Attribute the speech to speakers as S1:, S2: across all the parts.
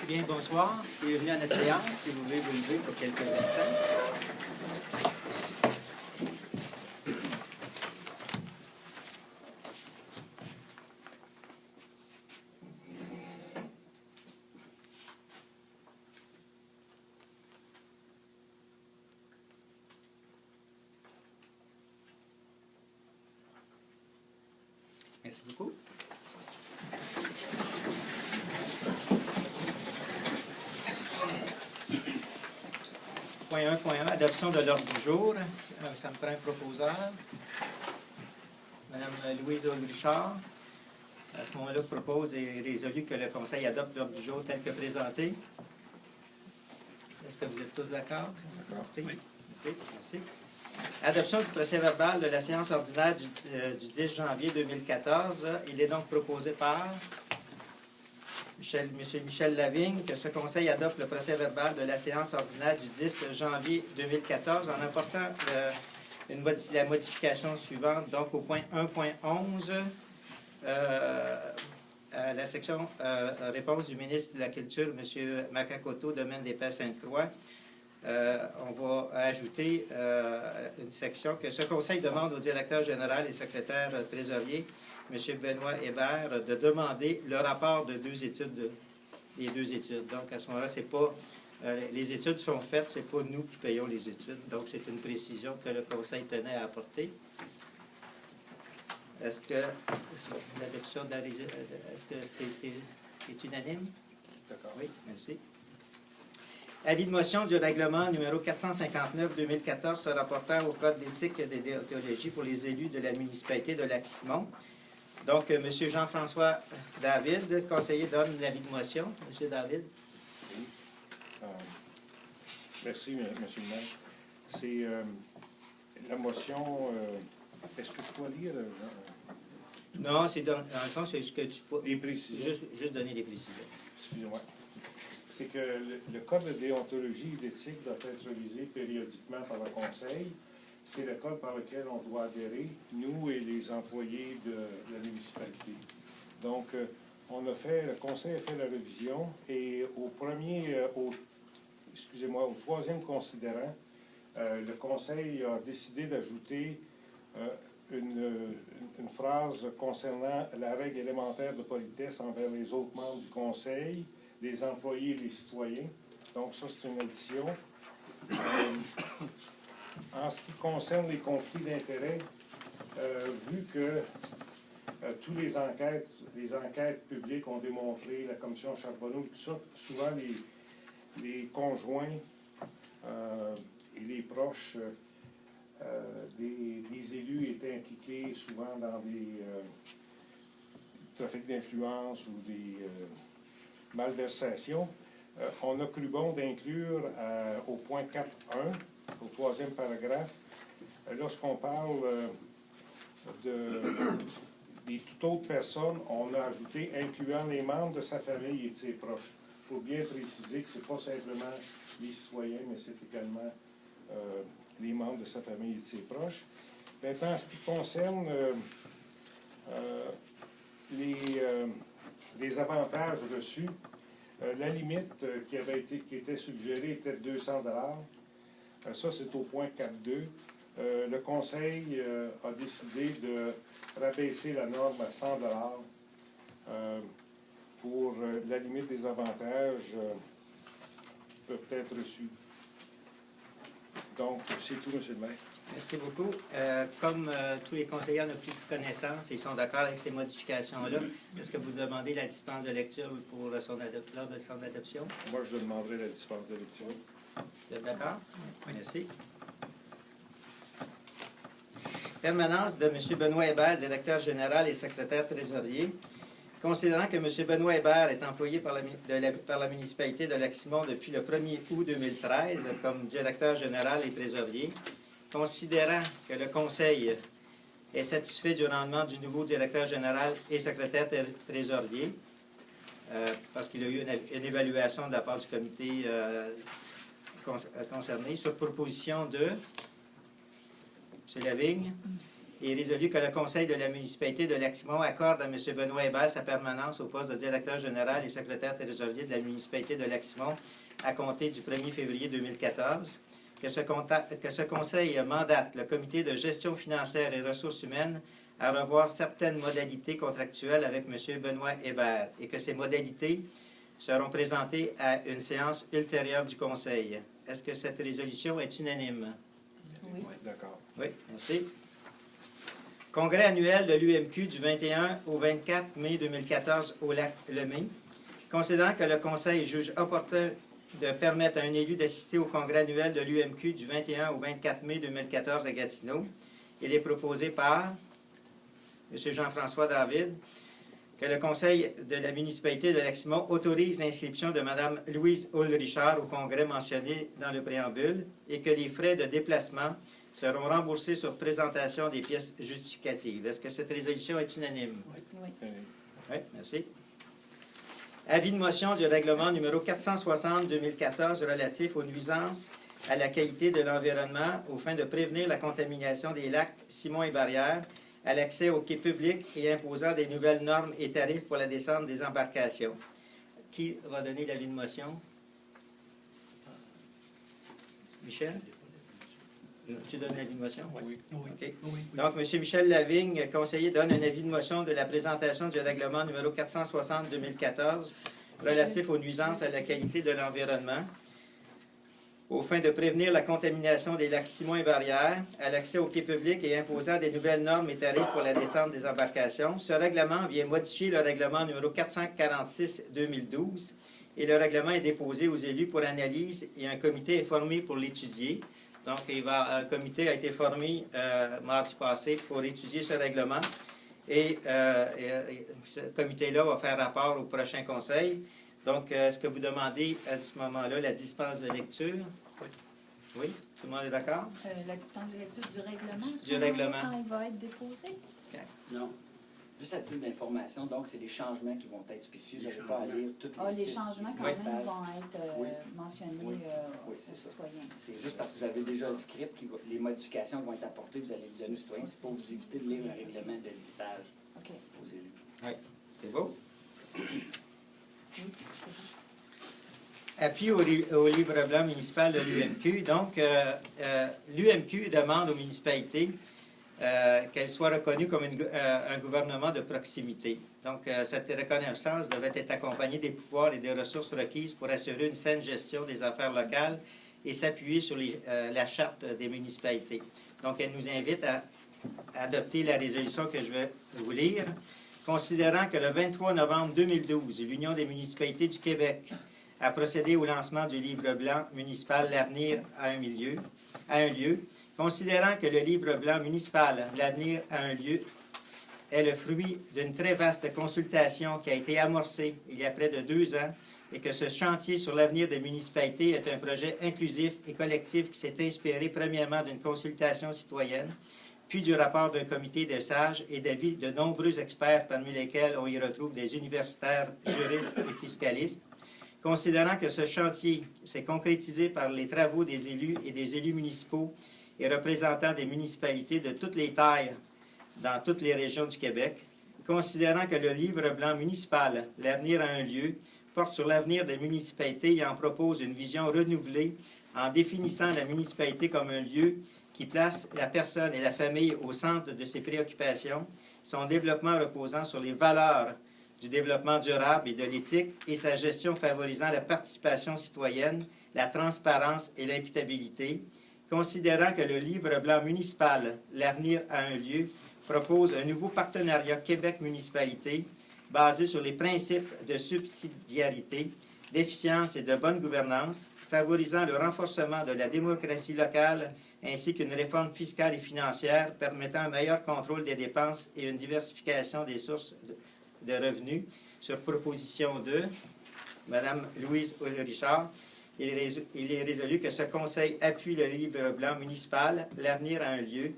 S1: Bien, bonsoir. Bienvenue à notre séance. Si vous voulez vous lever pour quelques instants. Merci beaucoup. Point 1.1, adoption de l'ordre du jour. Ça me prend un proposeur. Madame Louise Richard. À ce moment-là, propose et résolu que le Conseil adopte l'ordre du jour tel que présenté. Est-ce que vous êtes tous d'accord? Oui. OK, merci. Adoption du procès-verbal de la séance ordinaire du 10 janvier 2014. Il est donc proposé par M. Michel Lavigne que ce Conseil adopte le procès-verbal de la séance ordinaire du 10 janvier 2014 en apportant la modification suivante, donc au point 1.11, la section réponse du ministre de la Culture, M. Makakoto, domaine des Pères Sainte-Croix. On va ajouter une section que ce Conseil demande au directeur général et secrétaire trésorier, M. Benoît Hébert, de demander le rapport de les deux études. Donc, à ce moment-là, c'est pas... les études sont faites, c'est pas nous qui payons les études. Donc, c'est une précision que le Conseil tenait à apporter. Est-ce que l'adoption est-ce que c'est unanime? D'accord. Oui, merci. Avis de motion du règlement numéro 459-2014 se rapportant au Code d'éthique et de déontologie pour les élus de la municipalité de Lac-Simon. Donc, M. Jean-François David, conseiller, donne l'avis de motion. M. David.
S2: Oui. Merci, M. le maire. C'est la motion... est-ce que je dois lire?
S1: Non, c'est dans le fond, c'est ce que tu peux...
S2: Les précisions.
S1: Juste donner des précisions.
S2: Excusez-moi. C'est que le Code de déontologie et d'éthique doit être révisé périodiquement par le Conseil. C'est le code par lequel on doit adhérer, nous et les employés de la municipalité. Donc, le Conseil a fait la révision et au troisième considérant, le Conseil a décidé d'ajouter une phrase concernant la règle élémentaire de politesse envers les autres membres du Conseil, les employés et les citoyens. Donc, ça, c'est une addition. En ce qui concerne les conflits d'intérêts, vu que toutes les enquêtes publiques ont démontré, la commission Charbonneau, tout ça, souvent les conjoints et les proches des élus étaient impliqués souvent dans des trafics d'influence ou des malversations. On a cru bon d'inclure au point 4.1, au troisième paragraphe, lorsqu'on parle des toutes autres personnes, on a ajouté incluant les membres de sa famille et de ses proches. Il faut bien préciser que ce n'est pas simplement les citoyens, mais c'est également les membres de sa famille et de ses proches. Maintenant, en ce qui concerne les avantages reçus, la limite qui était suggérée était de 200 $. Ça, c'est au point 4.2. Le Conseil a décidé de rabaisser la norme à 100 $ pour la limite des avantages qui peuvent être reçus. Donc, c'est tout, M. le maire.
S1: Merci beaucoup. Comme tous les conseillers n'ont plus de connaissances et ils sont d'accord avec ces modifications-là, est-ce que vous demandez la dispense de lecture pour son adoption?
S2: Moi, je demanderai la dispense de lecture.
S1: Vous êtes d'accord? Oui. Merci. Permanence de M. Benoît Hébert, directeur général et secrétaire trésorier. Considérant que M. Benoît Hébert est employé par la municipalité de Lac-Simon depuis le 1er août 2013 comme directeur général et trésorier, considérant que le Conseil est satisfait du rendement du nouveau directeur général et secrétaire trésorier, parce qu'il y a eu une évaluation de la part du comité concerné, sur proposition de M. Lavigne, Il est résolu que le Conseil de la municipalité de Lac-Simon accorde à M. Benoît Hébert sa permanence au poste de directeur général et secrétaire trésorier de la municipalité de Lac-Simon à compter du 1er février 2014. Que ce Conseil mandate le Comité de gestion financière et ressources humaines à revoir certaines modalités contractuelles avec M. Benoît Hébert et que ces modalités seront présentées à une séance ultérieure du Conseil. Est-ce que cette résolution est unanime?
S3: Oui.
S2: D'accord.
S1: Oui, merci. Congrès annuel de l'UMQ du 21 au 24 mai 2014 au lac Lemay. Considérant que le Conseil juge opportun de permettre à un élu d'assister au congrès annuel de l'UMQ du 21 au 24 mai 2014 à Gatineau, il est proposé par M. Jean-François David que le Conseil de la municipalité de Lac-Simon autorise l'inscription de Mme Louise Hull-Richard au congrès mentionné dans le préambule et que les frais de déplacement seront remboursés sur présentation des pièces justificatives. Est-ce que cette résolution est unanime?
S3: Oui.
S1: Oui, merci. Avis de motion du règlement numéro 460-2014 relatif aux nuisances à la qualité de l'environnement aux fins de prévenir la contamination des lacs Simon et Barrière, à l'accès aux quais publics et imposant des nouvelles normes et tarifs pour la descente des embarcations. Qui va donner l'avis de motion? Michel? Tu donnes l'avis de motion?
S4: Oui.
S1: OK. Donc, M. Michel Lavigne, conseiller, donne un avis de motion de la présentation du règlement numéro 460-2014 relatif aux nuisances à la qualité de l'environnement aux fins de prévenir la contamination des lacs Simon et Barrière, à l'accès aux quais publics et imposant des nouvelles normes et tarifs pour la descente des embarcations. Ce règlement vient modifier le règlement numéro 446-2012 et le règlement est déposé aux élus pour analyse et un comité est formé pour l'étudier. Donc, un comité a été formé mardi passé pour étudier ce règlement et ce comité-là va faire rapport au prochain conseil. Donc, est-ce que vous demandez à ce moment-là la dispense de lecture?
S4: Oui.
S1: Oui? Tout le monde est d'accord?
S3: La dispense de lecture du règlement, est-ce
S1: Du
S3: qu'on
S1: règlement.
S3: quand il va être déposé?
S4: Non. Juste à titre d'information, donc c'est des changements qui vont être spécifiques. Je n'avais pas à lire toutes les
S3: Les
S4: 6
S3: changements quand
S4: pages.
S3: même vont être
S4: Oui.
S3: mentionnés
S4: Oui.
S3: aux
S4: Oui, c'est ça.
S3: citoyens.
S4: C'est juste parce que vous avez déjà le script, les modifications qui vont être apportées, vous allez le donner aux citoyens. C'est pour vous éviter de lire un règlement de 10 pages
S3: OK.
S4: aux élus.
S1: Oui. C'est beau?
S3: Oui, c'est bon.
S1: Appui au livre blanc municipal de l'UMQ. Donc, l'UMQ demande aux municipalités qu'elles soient reconnues comme un gouvernement de proximité. Donc, cette reconnaissance devrait être accompagnée des pouvoirs et des ressources requises pour assurer une saine gestion des affaires locales et s'appuyer sur la charte des municipalités. Donc, elle nous invite à adopter la résolution que je vais vous lire. Considérant que le 23 novembre 2012, l'Union des municipalités du Québec a procédé au lancement du livre blanc municipal « L'avenir à un lieu », considérant que le livre blanc municipal « L'avenir à un lieu » est le fruit d'une très vaste consultation qui a été amorcée il y a près de 2 ans et que ce chantier sur l'avenir des municipalités est un projet inclusif et collectif qui s'est inspiré premièrement d'une consultation citoyenne, puis du rapport d'un comité de sages et d'avis de nombreux experts, parmi lesquels on y retrouve des universitaires, juristes et fiscalistes. Considérant que ce chantier s'est concrétisé par les travaux des élus et des élus municipaux et représentants des municipalités de toutes les tailles dans toutes les régions du Québec, considérant que le livre blanc municipal « L'avenir à un lieu » porte sur l'avenir des municipalités et en propose une vision renouvelée en définissant la municipalité comme un lieu qui place la personne et la famille au centre de ses préoccupations, son développement reposant sur les valeurs du développement durable et de l'éthique et sa gestion favorisant la participation citoyenne, la transparence et l'imputabilité, considérant que le livre blanc municipal « L'avenir à un lieu » propose un nouveau partenariat Québec-municipalité basé sur les principes de subsidiarité, d'efficience et de bonne gouvernance, favorisant le renforcement de la démocratie locale ainsi qu'une réforme fiscale et financière permettant un meilleur contrôle des dépenses et une diversification des sources de revenus. Sur proposition de Mme Louise Hull-Richard, il est résolu que ce Conseil appuie le livre blanc municipal « L'avenir à un lieu »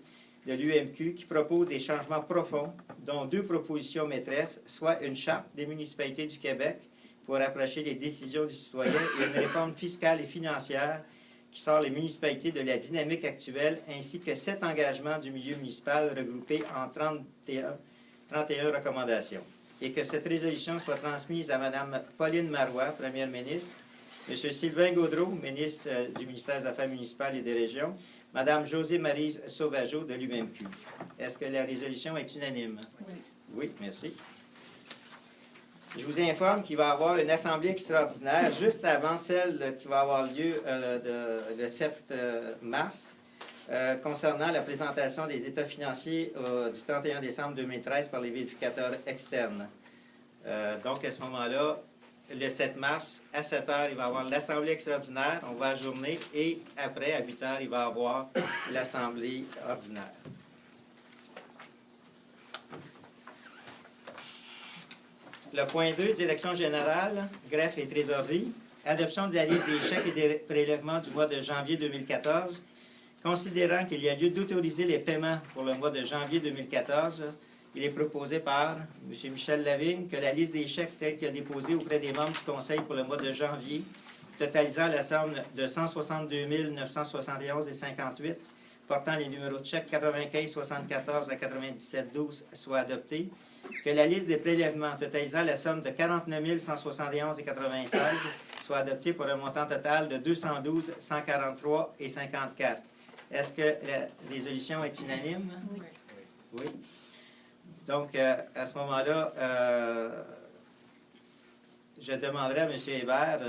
S1: de l'UMQ qui propose des changements profonds, dont 2 propositions maîtresses, soit une charte des municipalités du Québec pour approcher les décisions du citoyen et une réforme fiscale et financière qui qui sort les municipalités de la dynamique actuelle, ainsi que 7 engagements du milieu municipal regroupés en 31 recommandations. Et que cette résolution soit transmise à Mme Pauline Marois, Première ministre, M. Sylvain Gaudreau, ministre du ministère des Affaires municipales et des Régions, Mme Josée-Marie Sauvageau de l'UMQ. Est-ce que la résolution est unanime?
S3: Oui.
S1: Oui, merci. Je vous informe qu'il va y avoir une assemblée extraordinaire juste avant celle qui va avoir lieu le 7 mars concernant la présentation des états financiers du 31 décembre 2013 par les vérificateurs externes. Donc, à ce moment-là, le 7 mars, à 7 h, il va y avoir l'assemblée extraordinaire, on va ajourner, et après, à 8 h, il va y avoir l'assemblée ordinaire. Le point 2, Direction générale, greffe et trésorerie. Adoption de la liste des chèques et des prélèvements du mois de janvier 2014. Considérant qu'il y a lieu d'autoriser les paiements pour le mois de janvier 2014, il est proposé par M. Michel Lavigne que la liste des chèques telle qu'il a déposée auprès des membres du Conseil pour le mois de janvier, totalisant la somme de 162 971,58, portant les numéros de chèques 95 74 à 97 12, soit adoptée. Que la liste des prélèvements totalisant la somme de 49 171,96 soit adoptée pour un montant total de 212 143,54. Est-ce que la résolution est unanime?
S3: Oui.
S1: Oui. Donc, à ce moment-là, je demanderai à M. Hébert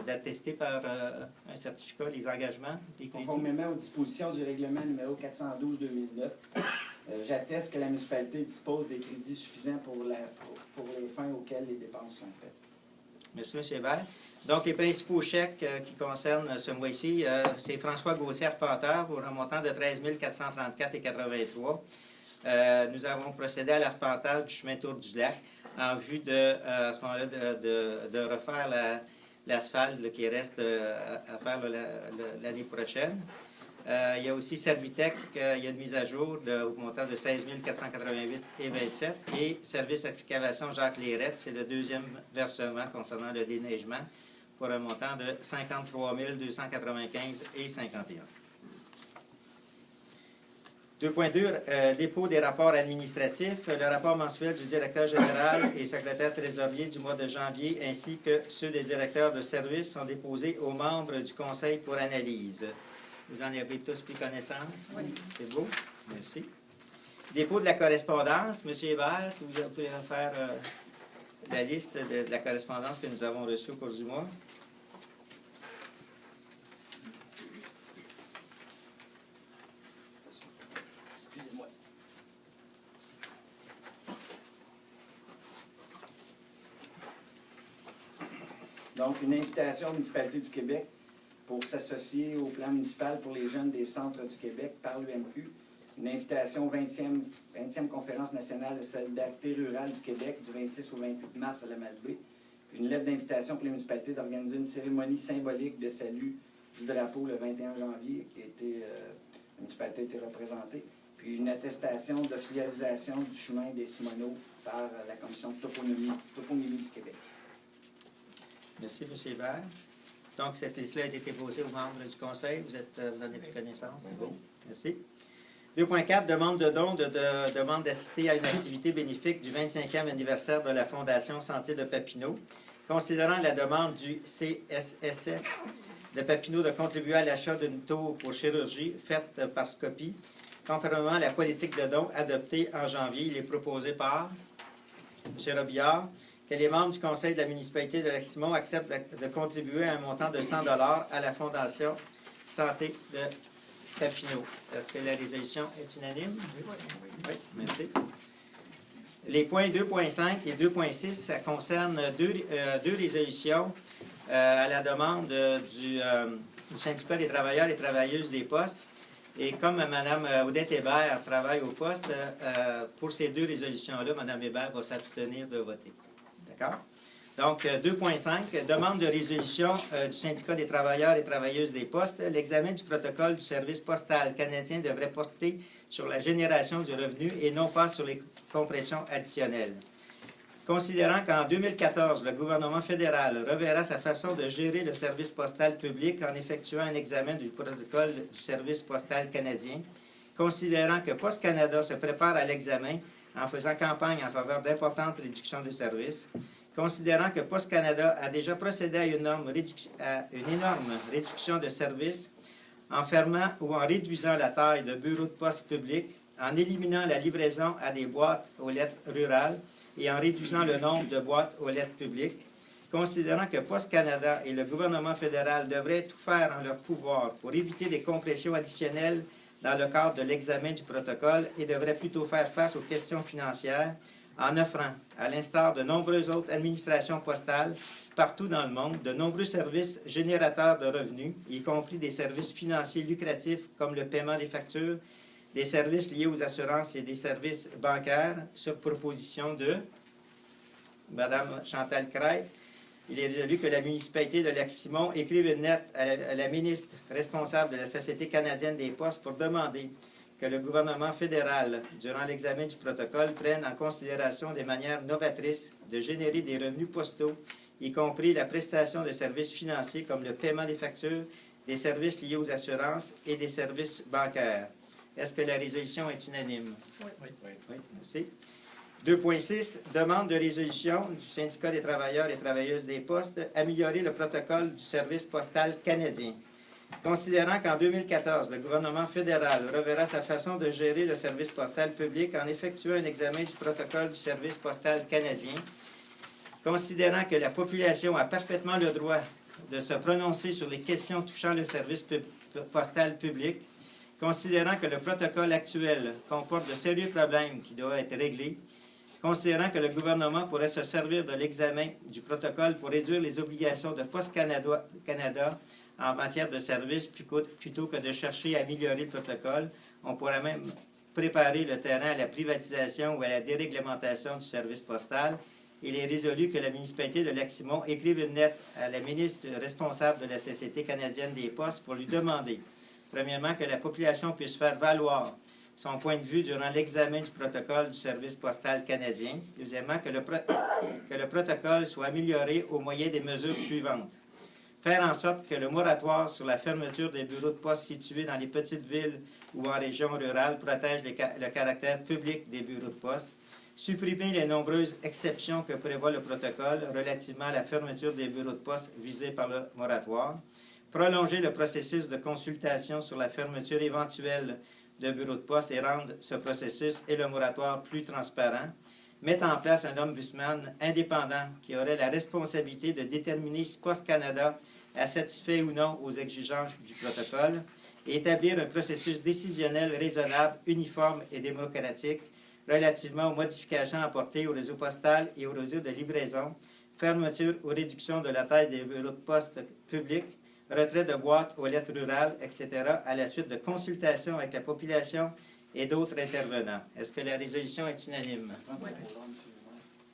S1: d'attester par un certificat les engagements des crédits.
S4: Conformément aux dispositions du règlement numéro 412-2009, j'atteste que la municipalité dispose des crédits suffisants pour les fins auxquelles les dépenses sont faites.
S1: Merci, M. Hébert. Donc, les principaux chèques qui concernent ce mois-ci, c'est François Gauthier-Arpenteur pour un montant de 13 434,83. Nous avons procédé à l'arpentage du chemin Tour du Lac en vue à ce moment-là, de refaire l'asphalte qui reste à faire l'année prochaine. Il y a aussi Servitec, il y a une mise à jour au montant de 16 488,27. Et Service Excavation Jacques Lérette, c'est le deuxième versement concernant le déneigement pour un montant de 53 295,51. 2.2, dépôt des rapports administratifs. Le rapport mensuel du directeur général et secrétaire trésorier du mois de janvier, ainsi que ceux des directeurs de services, sont déposés aux membres du Conseil pour analyse. Vous en avez tous pris connaissance?
S3: Oui.
S1: C'est beau? Merci. Dépôt de la correspondance. M. Hébert, si vous pouvez faire la liste de la correspondance que nous avons reçue au cours du mois.
S4: Excusez-moi. Donc, une invitation aux municipalités du Québec pour s'associer au plan municipal pour les jeunes des centres du Québec par l'UMQ. Une invitation au 20e conférence nationale de solidarité rurale du Québec du 26 au 28 mars à la Malbaie. Une lettre d'invitation pour les municipalités d'organiser une cérémonie symbolique de salut du drapeau le 21 janvier, qui a été, la municipalité a été représentée. Puis une attestation d'officialisation du chemin des Simoneaux par la Commission de toponymie du Québec.
S1: Merci, M. Hébert. Donc, cette liste-là a été déposée aux membres du Conseil. Vous en avez pris connaissance. C'est bon. Merci. 2.4, demande de don, demande d'assister à une activité bénéfique du 25e anniversaire de la Fondation Santé de Papineau. Considérant la demande du CSSS de Papineau de contribuer à l'achat d'une tour pour chirurgie faite par Scopie, conformément à la politique de don adoptée en janvier, il est proposé par M. Robillard que les membres du Conseil de la municipalité de Lac-Simon acceptent de contribuer à un montant de 100 $ à la Fondation Santé de Papineau. Est-ce que la résolution est unanime? Oui, merci. Les points 2.5 et 2.6, ça concerne deux résolutions à la demande du syndicat des travailleurs et travailleuses des postes. Et comme Mme Odette Hébert travaille au poste, pour ces deux résolutions-là, Mme Hébert va s'abstenir de voter. D'accord? Donc, 2.5, demande de résolution du syndicat des travailleurs et travailleuses des postes. L'examen du protocole du service postal canadien devrait porter sur la génération du revenu et non pas sur les compressions additionnelles. Considérant qu'en 2014, le gouvernement fédéral reverra sa façon de gérer le service postal public en effectuant un examen du protocole du service postal canadien, considérant que Post Canada se prépare à l'examen en faisant campagne en faveur d'importantes réductions de services, considérant que Post Canada a déjà procédé à une énorme réduction de services en fermant ou en réduisant la taille de bureaux de poste publics, en éliminant la livraison à des boîtes aux lettres rurales et en réduisant le nombre de boîtes aux lettres publiques, considérant que Post Canada et le gouvernement fédéral devraient tout faire en leur pouvoir pour éviter des compressions additionnelles dans le cadre de l'examen du protocole et devraient plutôt faire face aux questions financières en offrant, à l'instar de nombreuses autres administrations postales partout dans le monde, de nombreux services générateurs de revenus, y compris des services financiers lucratifs comme le paiement des factures, des services liés aux assurances et des services bancaires, sur proposition de Mme Chantal Craig. Il est résolu que la municipalité de Lac-Simon écrive une lettre à la ministre responsable de la Société canadienne des postes pour demander que le gouvernement fédéral, durant l'examen du protocole, prenne en considération des manières novatrices de générer des revenus postaux, y compris la prestation de services financiers comme le paiement des factures, des services liés aux assurances et des services bancaires. Est-ce que la résolution est unanime?
S3: Oui.
S1: Oui, merci. 2.6, demande de résolution du Syndicat des travailleurs et travailleuses des postes, améliorer le protocole du service postal canadien. Considérant qu'en 2014, le gouvernement fédéral reverra sa façon de gérer le service postal public en effectuant un examen du protocole du service postal canadien, considérant que la population a parfaitement le droit de se prononcer sur les questions touchant le service postal public, considérant que le protocole actuel comporte de sérieux problèmes qui doivent être réglés, considérant que le gouvernement pourrait se servir de l'examen du protocole pour réduire les obligations de Post Canada en matière de services plutôt que de chercher à améliorer le protocole, on pourrait même préparer le terrain à la privatisation ou à la déréglementation du service postal. Il est résolu que la municipalité de Lac-Simon écrive une lettre à la ministre responsable de la Société canadienne des postes pour lui demander, premièrement, que la population puisse faire valoir son point de vue durant l'examen du protocole du service postal canadien. Deuxièmement, que le protocole soit amélioré au moyen des mesures suivantes. Faire en sorte que le moratoire sur la fermeture des bureaux de poste situés dans les petites villes ou en région rurale protège le caractère public des bureaux de poste. Supprimer les nombreuses exceptions que prévoit le protocole relativement à la fermeture des bureaux de poste visés par le moratoire. Prolonger le processus de consultation sur la fermeture éventuelle de bureaux de poste et rendre ce processus et le moratoire plus transparent. Mettre en place un ombudsman indépendant qui aurait la responsabilité de déterminer si Post Canada a satisfait ou non aux exigences du protocole et établir un processus décisionnel raisonnable, uniforme et démocratique relativement aux modifications apportées au réseau postal et au réseau de livraison, fermeture ou réduction de la taille des bureaux de poste publics, retrait de boîtes aux lettres rurales, etc., à la suite de consultations avec la population et d'autres intervenants. Est-ce que la résolution est unanime?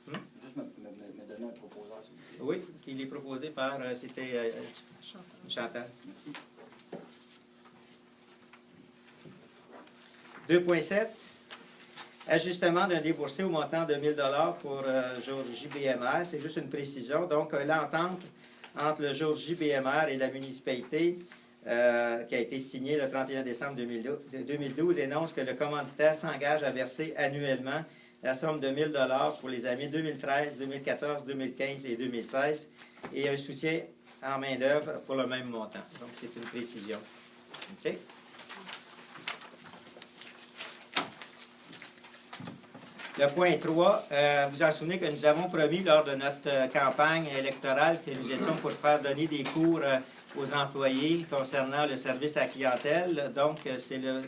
S4: Juste me donner un proposeur, s'il vous plaît.
S1: Oui, il est proposé par, c'était Chantal.
S4: Merci.
S1: 2.7, ajustement d'un déboursé au montant de 1 000 $ pour jour JBMR. C'est juste une précision. Donc, l'entente entre le jour JBMR et la municipalité, qui a été signée le 31 décembre 2012, énonce que le commanditaire s'engage à verser annuellement la somme de 1 000 $ pour les années 2013, 2014, 2015 et 2016 et un soutien en main-d'œuvre pour le même montant. Donc, c'est une précision. OK? Le point 3, vous en souvenez que nous avons promis lors de notre campagne électorale que nous étions pour faire donner des cours aux employés concernant le service à la clientèle. Donc, c'est le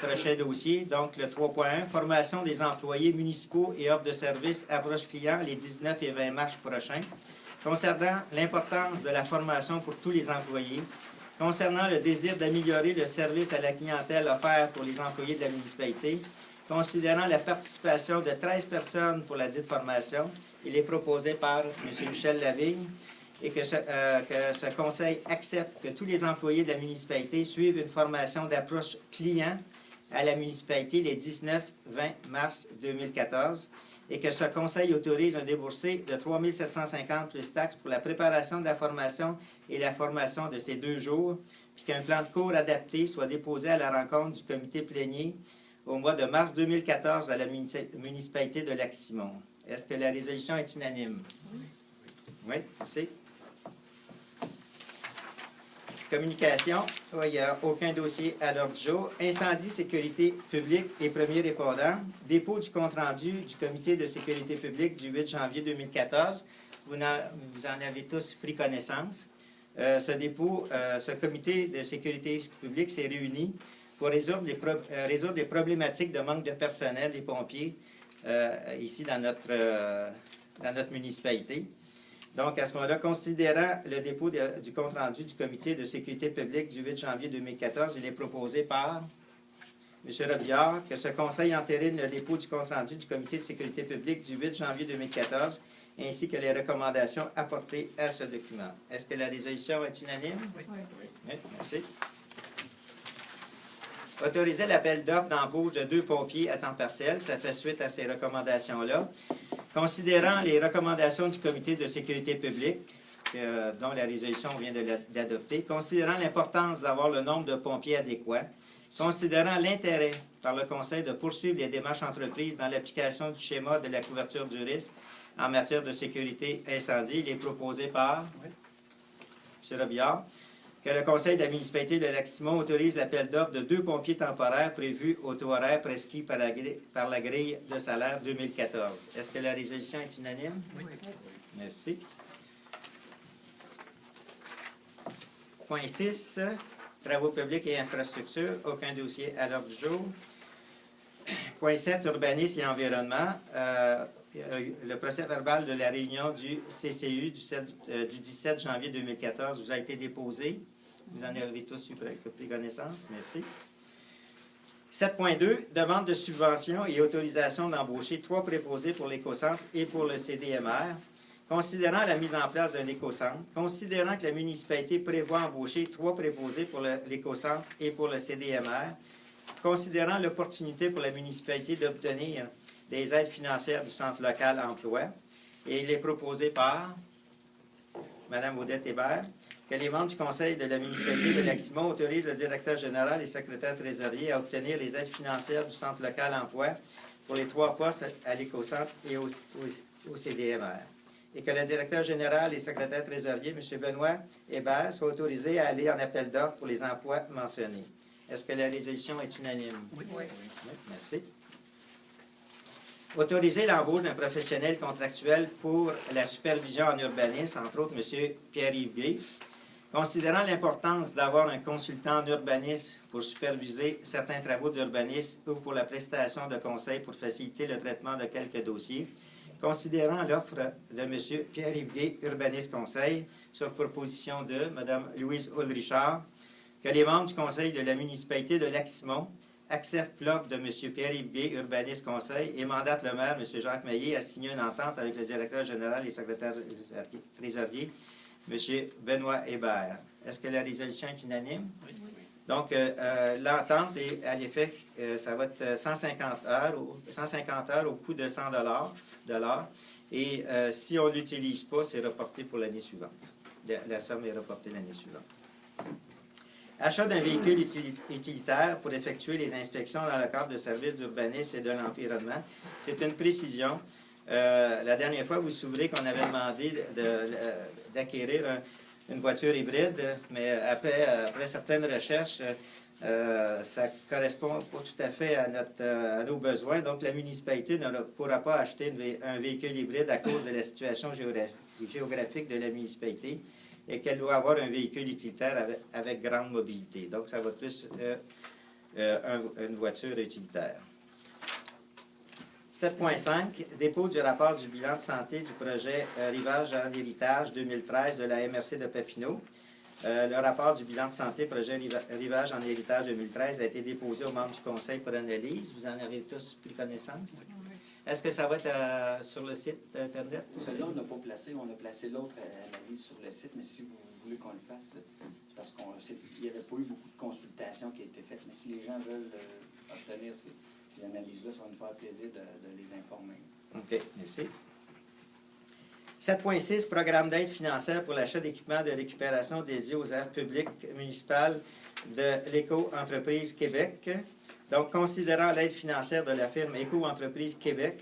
S1: prochain dossier. Donc, le 3.1, formation des employés municipaux et offre de services approche client les 19 et 20 mars prochains. Concernant l'importance de la formation pour tous les employés, concernant le désir d'améliorer le service à la clientèle offert pour les employés de la municipalité, considérant la participation de 13 personnes pour la dite formation, il est proposé par M. Michel Lavigne et que ce conseil accepte que tous les employés de la municipalité suivent une formation d'approche client à la municipalité les 19-20 mars 2014. et que ce conseil autorise un déboursé de 3 750 plus taxes pour la préparation de la formation et la formation de ces 2 jours, puis qu'un plan de cours adapté soit déposé à la rencontre du comité plénier au mois de mars 2014 à la municipalité de Lac-Simon. Est-ce que la résolution est unanime? Oui, c'est. Communication. Il n'y a aucun dossier à l'ordre du jour. Incendie, sécurité publique et premier répondant. Dépôt du compte-rendu du comité de sécurité publique du 8 janvier 2014. Vous en avez tous pris connaissance. Ce comité de sécurité publique s'est réuni pour résoudre les problématiques de manque de personnel des pompiers ici dans notre municipalité. Donc, à ce moment-là, considérant le dépôt du compte-rendu du comité de sécurité publique du 8 janvier 2014, il est proposé par M. Robillard que ce conseil entérine le dépôt du compte-rendu du comité de sécurité publique du 8 janvier 2014, ainsi que les recommandations apportées à ce document. Est-ce que la résolution est unanime?
S3: Oui.
S1: Oui, merci. Autoriser l'appel d'offres d'embauche de 2 pompiers à temps partiel, ça fait suite à ces recommandations-là. Considérant les recommandations du comité de sécurité publique, dont la résolution vient d'adopter, considérant l'importance d'avoir le nombre de pompiers adéquat, considérant l'intérêt par le conseil de poursuivre les démarches entreprises dans l'application du schéma de la couverture du risque en matière de sécurité incendie, il est proposé par M. Robillard que le conseil de la municipalité de Lac-Simon autorise l'appel d'offres de 2 pompiers temporaires prévus au taux horaire prescrit par la grille de salaire 2014. Est-ce que la résolution est unanime?
S3: Oui.
S1: Merci. Point 6, travaux publics et infrastructures. Aucun dossier à l'ordre du jour. Point 7, urbanisme et environnement. Le procès-verbal de la réunion du CCU du 17 janvier 2014 vous a été déposé. Vous en avez tous pris connaissance. Merci. 7.2, demande de subvention et autorisation d'embaucher 3 préposés pour l'écocentre et pour le CDMR. Considérant la mise en place d'un écocentre, considérant que la municipalité prévoit embaucher 3 préposés pour l'écocentre et pour le CDMR, considérant l'opportunité pour la municipalité d'obtenir des aides financières du Centre local emploi, et il est proposé par Mme Odette Hébert que les membres du conseil de la municipalité de Lac-Simon autorisent le directeur général et secrétaire trésorier à obtenir les aides financières du Centre local emploi pour les 3 postes à l'écocentre et au CDMR. Et que le directeur général et secrétaire trésorier, M. Benoît Hébert, soit autorisé à aller en appel d'offres pour les emplois mentionnés. Est-ce que la résolution est unanime?
S3: Oui.
S1: Oui, merci. Autoriser l'embauche d'un professionnel contractuel pour la supervision en urbanisme, entre autres M. Pierre-Yves Gay. Considérant l'importance d'avoir un consultant en urbanisme pour superviser certains travaux d'urbanisme ou pour la prestation de conseils pour faciliter le traitement de quelques dossiers, considérant l'offre de M. Pierre-Yves Gay, urbaniste conseil, sur proposition de Mme Louise Audrichard, que les membres du conseil de la municipalité de Lac-Simon acceptent l'offre de M. Pierre-Yves Gay, urbaniste conseil, et mandate le maire, M. Jacques Maillet, à signer une entente avec le directeur général et secrétaire trésorier, M. Benoît Hébert. Est-ce que la résolution est unanime?
S3: Oui.
S1: Donc, l'entente est à l'effet, ça va être 150 heures au coût de 100 de l'heure. Et si on ne l'utilise pas, c'est reporté pour l'année suivante. La somme est reportée l'année suivante. Achat d'un véhicule utilitaire pour effectuer les inspections dans le cadre de services d'urbanisme et de l'environnement. C'est une précision. La dernière fois, vous vous souvenez qu'on avait demandé d'acquérir une voiture hybride, mais après certaines recherches, ça ne correspond pas tout à fait à nos besoins. Donc, la municipalité ne pourra pas acheter un véhicule hybride à cause de la situation géographique de la municipalité et qu'elle doit avoir un véhicule utilitaire avec grande mobilité. Donc, ça va plus une voiture utilitaire. 7.5, dépôt du rapport du bilan de santé du projet Rivage en héritage 2013 de la MRC de Papineau. Le rapport du bilan de santé projet Rivage en héritage 2013 a été déposé aux membres du conseil pour analyse. Vous en avez tous pris connaissance? Est-ce que ça va être sur le site Internet?
S4: Celle-là, on n'a pas placé. On a placé l'autre analyse sur le site, mais si vous voulez qu'on le fasse, c'est parce qu'il n'y avait pas eu beaucoup de consultations qui ont été faites. Mais si les gens veulent obtenir ces analyses-là, ça va nous faire plaisir de les informer.
S1: OK, merci. 7.6, programme d'aide financière pour l'achat d'équipements de récupération dédiés aux aires publiques municipales de l'Éco-entreprise Québec. Donc, considérant l'aide financière de la firme Éco-entreprise Québec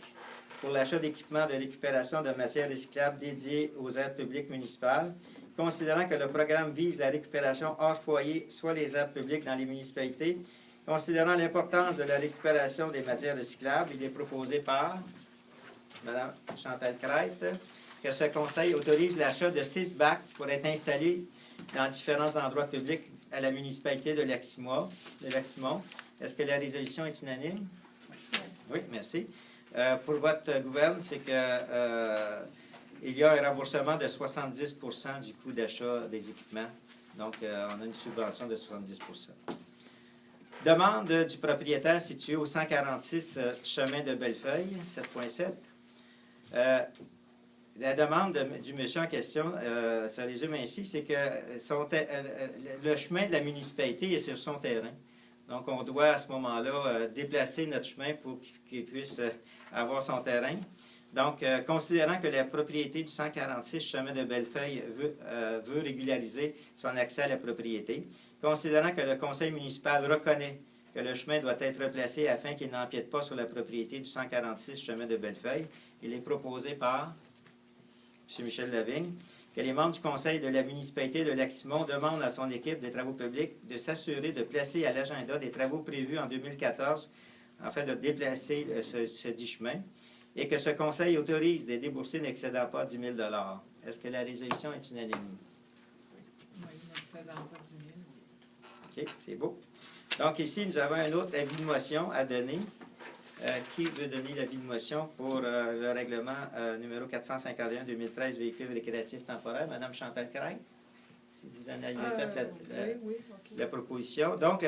S1: pour l'achat d'équipements de récupération de matières recyclables dédiés aux aires publiques municipales, considérant que le programme vise la récupération hors foyer, soit les aires publiques dans les municipalités, considérant l'importance de la récupération des matières recyclables, il est proposé par Mme Chantal Crête que ce conseil autorise l'achat de 6 bacs pour être installés dans différents endroits publics à la municipalité de Lac-Simon. Est-ce que la résolution est unanime? Oui, merci. Pour votre gouverne, c'est que il y a un remboursement de 70 % du coût d'achat des équipements. Donc, on a une subvention de 70 %. Demande du propriétaire situé au 146 chemin de Bellefeuille, 7.7. La demande du monsieur en question, ça résume ainsi, c'est que le chemin de la municipalité est sur son terrain. Donc, on doit à ce moment-là déplacer notre chemin pour qu'il puisse avoir son terrain. Donc, considérant que la propriété du 146 chemin de Bellefeuille veut régulariser son accès à la propriété, considérant que le conseil municipal reconnaît que le chemin doit être replacé afin qu'il n'empiète pas sur la propriété du 146 chemin de Bellefeuille, il est proposé par M. Michel Lavigne que les membres du conseil de la municipalité de Lac-Simon demandent à son équipe des travaux publics de s'assurer de placer à l'agenda des travaux prévus en 2014 afin de déplacer ce dit chemin et que ce conseil autorise des déboursés n'excédant pas 10 000 $. Est-ce que la résolution est unanime?
S5: Oui, n'excédant pas 10 000.
S1: OK, c'est beau. Donc ici, nous avons un autre avis de motion à donner. Qui veut donner l'avis de motion pour le règlement numéro 451-2013, véhicules récréatifs temporaires? Madame Chantal Crête, si vous en avez fait la proposition. Donc,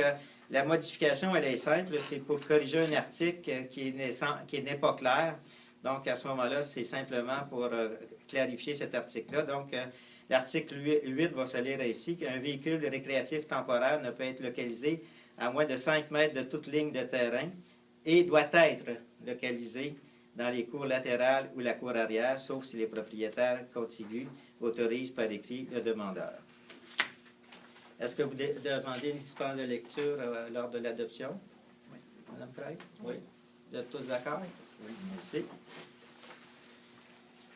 S1: la modification, elle est simple. C'est pour corriger un article qui n'est pas clair. Donc, à ce moment-là, c'est simplement pour clarifier cet article-là. Donc, l'article 8 va se lire ainsi, qu'un véhicule récréatif temporaire ne peut être localisé à moins de 5 mètres de toute ligne de terrain et doit être localisé dans les cours latérales ou la cour arrière, sauf si les propriétaires contigus autorisent par écrit le demandeur. Est-ce que vous demandez une dispense de lecture lors de l'adoption?
S5: Oui.
S1: Madame Crête? Oui. Vous êtes tous d'accord? Oui. Merci.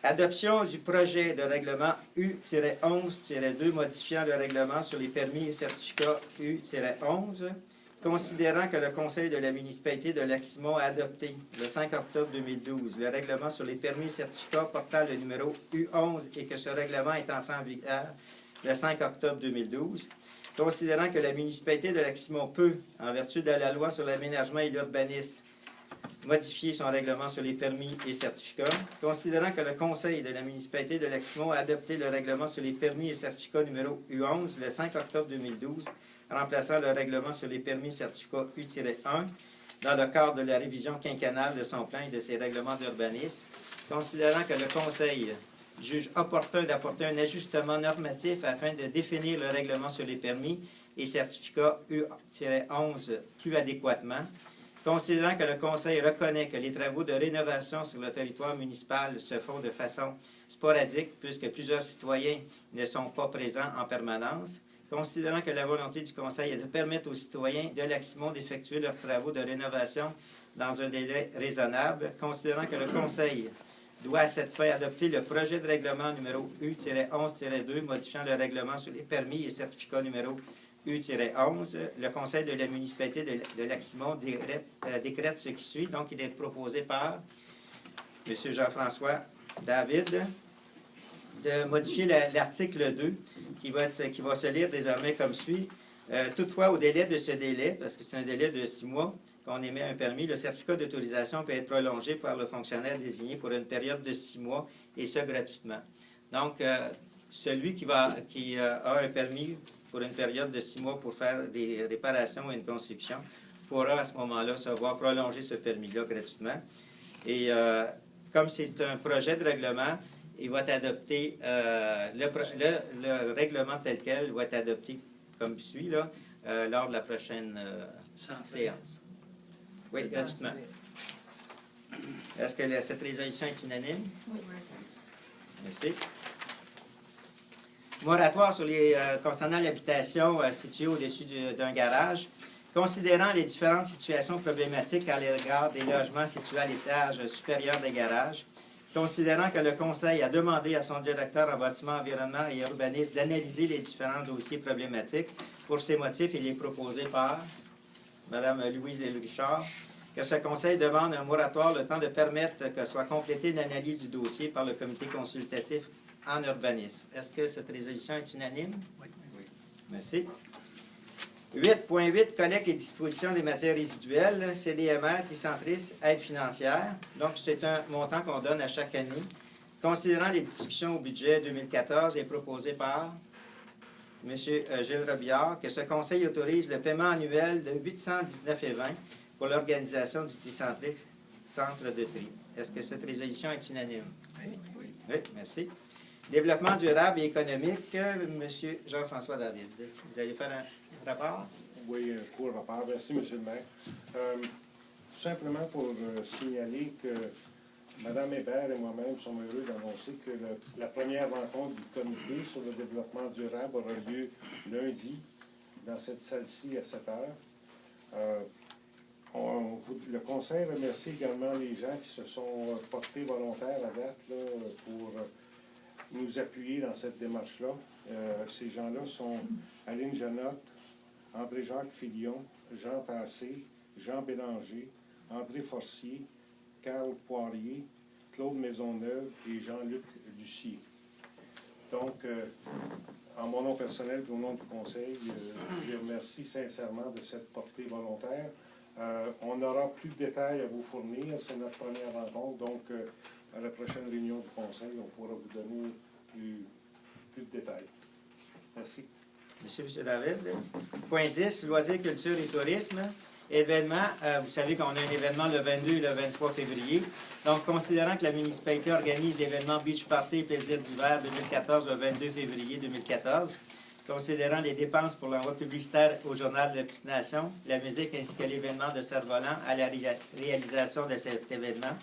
S1: Adoption du projet de règlement U-11-2 modifiant le règlement sur les permis et certificats U-11. Considérant que le Conseil de la municipalité de Lac-Simon a adopté le 5 octobre 2012 le règlement sur les permis et certificats portant le numéro U11 et que ce règlement est entré en vigueur le 5 octobre 2012, considérant que la municipalité de Lac-Simon peut, en vertu de la loi sur l'aménagement et l'urbanisme, modifier son règlement sur les permis et certificats, considérant que le Conseil de la municipalité de Lac-Simon a adopté le règlement sur les permis et certificats numéro U11 le 5 octobre 2012, remplaçant le règlement sur les permis et certificats U-1 dans le cadre de la révision quinquennale de son plan et de ses règlements d'urbanisme, considérant que le Conseil juge opportun d'apporter un ajustement normatif afin de définir le règlement sur les permis et certificats U-11 plus adéquatement, considérant que le Conseil reconnaît que les travaux de rénovation sur le territoire municipal se font de façon sporadique puisque plusieurs citoyens ne sont pas présents en permanence, considérant que la volonté du Conseil est de permettre aux citoyens de Lac-Simon d'effectuer leurs travaux de rénovation dans un délai raisonnable, considérant que le Conseil doit à cette fin adopter le projet de règlement numéro U-11-2 modifiant le règlement sur les permis et certificats numéro U-11, le Conseil de la municipalité de Lac-Simon décrète ce qui suit. Donc, il est proposé par M. Jean-François David de modifier l'article 2 qui va se lire désormais comme suit. Toutefois, au délai de ce délai, parce que c'est un délai de 6 mois qu'on émet un permis, le certificat d'autorisation peut être prolongé par le fonctionnaire désigné pour une période de 6 mois, et ce gratuitement. Donc, celui qui a un permis pour une période de 6 mois pour faire des réparations ou une construction pourra à ce moment-là se voir prolonger ce permis-là gratuitement. Et comme c'est un projet de règlement, il va être adopté, le règlement tel quel va être adopté comme suit là, lors de la prochaine séance. Oui, gratuitement. Est-ce que cette résolution est unanime?
S3: Oui.
S1: Merci. Moratoire sur concernant l'habitation située au-dessus d'un garage. Considérant les différentes situations problématiques à l'égard des logements situés à l'étage supérieur des garages, considérant que le Conseil a demandé à son directeur en bâtiment, environnement et urbanisme d'analyser les différents dossiers problématiques, pour ces motifs, il est proposé par Mme Louise Richard que ce Conseil demande un moratoire le temps de permettre que soit complétée une analyse du dossier par le comité consultatif en urbanisme. Est-ce que cette résolution est unanime?
S6: Oui.
S1: Merci. 8.8, collecte et disposition des matières résiduelles, CDMR, Tricentris, aide financière. Donc, c'est un montant qu'on donne à chaque année. Considérant les discussions au budget 2014, est proposé par M. Gilles Robillard que ce Conseil autorise le paiement annuel de 819,20 pour l'organisation du Tricentris Centre de tri. Est-ce que cette résolution est unanime? Oui, merci. Développement durable et économique, M. Jean-François David. Vous allez faire un rapport?
S2: Oui, un court rapport. Merci, M. le maire. Tout simplement pour signaler que Mme Hébert et moi-même sommes heureux d'annoncer que la première rencontre du comité sur le développement durable aura lieu lundi dans cette salle-ci à 7 heures. Le Conseil remercie également les gens qui se sont portés volontaires à date là, pour nous appuyer dans cette démarche-là. Ces gens-là sont Aline Janotte, André-Jacques Filion, Jean Tassé, Jean Bélanger, André Forcier, Carl Poirier, Claude Maisonneuve et Jean-Luc Lucier. Donc, en mon nom personnel et au nom du Conseil, je les remercie sincèrement de cette portée volontaire. On n'aura plus de détails à vous fournir. C'est notre première rencontre. Donc, à la prochaine réunion du Conseil, on pourra vous donner plus de détails. Merci.
S1: Monsieur David. Point 10, loisirs, culture et tourisme. Événement, vous savez qu'on a un événement le 22 et le 23 février. Donc, considérant que la municipalité organise l'événement Beach Party et Plaisir d'hiver 2014 le 22 février 2014, considérant les dépenses pour l'envoi publicitaire au journal de la Petite Nation, la musique ainsi que l'événement de Cerf-Volant à la réalisation de cet événement,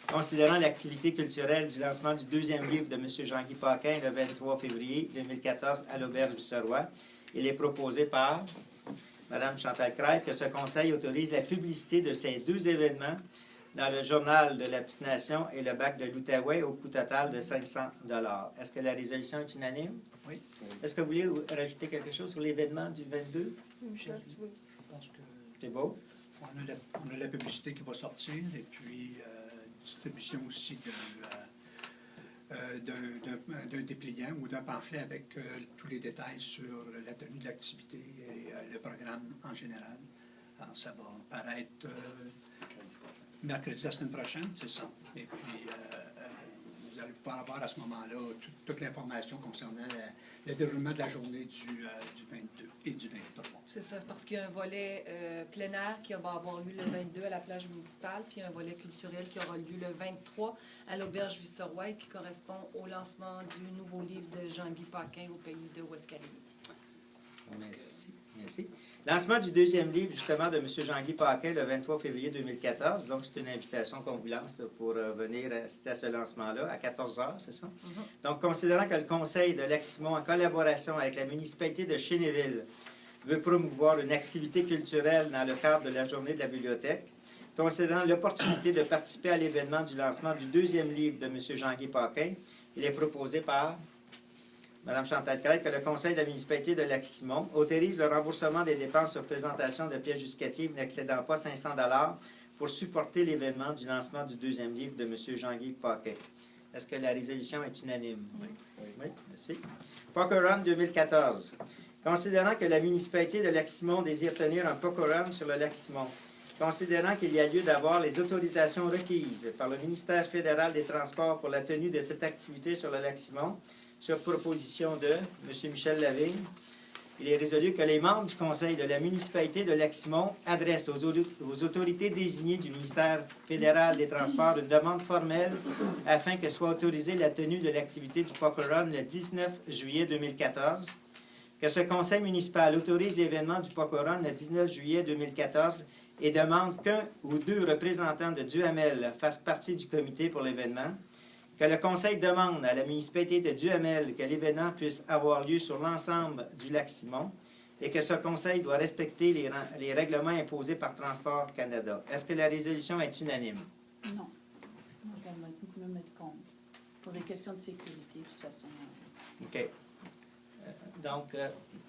S1: considérant l'activité culturelle du lancement du deuxième livre de M. Jean-Guy Paquin le 23 février 2014 à l'Auberge du Visseroy, il est proposé par Mme Chantal Craig que ce Conseil autorise la publicité de ces deux événements dans le journal de la Petite Nation et le bac de l'Outaouais au coût total de 500 $. Est-ce que la résolution est unanime?
S6: Oui.
S1: Est-ce que vous voulez rajouter quelque chose sur l'événement du 22?
S3: Michel, tu veux?
S6: Je pense que
S1: C'est beau.
S6: on a la publicité qui va sortir et puis distribution aussi d'un dépliant ou d'un pamphlet avec tous les détails sur la tenue de l'activité et le programme en général. Alors, ça va paraître mercredi la semaine prochaine, c'est ça. Et puis, vous allez pouvoir avoir à ce moment-là toute l'information concernant le déroulement de la journée du 22 et du 23.
S7: C'est ça, parce qu'il y a un volet plein air qui va avoir lieu le 22 à la plage municipale, puis un volet culturel qui aura lieu le 23 à l'Auberge Visseroy, qui correspond au lancement du nouveau livre de Jean-Guy Paquin au pays de Ouescarry.
S1: Merci. Merci. Lancement du deuxième livre, justement, de M. Jean-Guy Paquin le 23 février 2014. Donc, c'est une invitation qu'on vous lance là, pour venir assister à ce lancement-là à 14 h, c'est ça? Donc, considérant que le Conseil de Lac-Simon, en collaboration avec la municipalité de Chénéville, veut promouvoir une activité culturelle dans le cadre de la journée de la bibliothèque, considérant l'opportunité de participer à l'événement du lancement du deuxième livre de M. Jean-Guy Paquin, il est proposé par Mme Chantal Craig que le Conseil de la municipalité de Lac-Simon autorise le remboursement des dépenses sur présentation de pièces justificatives n'excédant pas 500 $ pour supporter l'événement du lancement du deuxième livre de M. Jean-Guy Paquin. Est-ce que la résolution est unanime? Oui, merci. Poker Run 2014. Considérant que la municipalité de Lac-Simon désire tenir un Poker Run sur le Lac-Simon, considérant qu'il y a lieu d'avoir les autorisations requises par le ministère fédéral des Transports pour la tenue de cette activité sur le Lac-Simon, sur proposition de M. Michel Lavigne, il est résolu que les membres du Conseil de la municipalité de Lac-Simon adressent aux autorités désignées du ministère fédéral des Transports une demande formelle afin que soit autorisée la tenue de l'activité du Poker Run le 19 juillet 2014, que ce Conseil municipal autorise l'événement du Poker Run le 19 juillet 2014 et demande qu'un ou deux représentants de Duhamel fassent partie du comité pour l'événement, que le Conseil demande à la municipalité de Duhamel que l'événement puisse avoir lieu sur l'ensemble du lac Simon et que ce Conseil doit respecter les règlements imposés par Transport Canada. Est-ce que la résolution est unanime?
S3: Non. Moi, je vais me mettre contre. Pour des questions de sécurité, de toute façon.
S1: OK. Donc,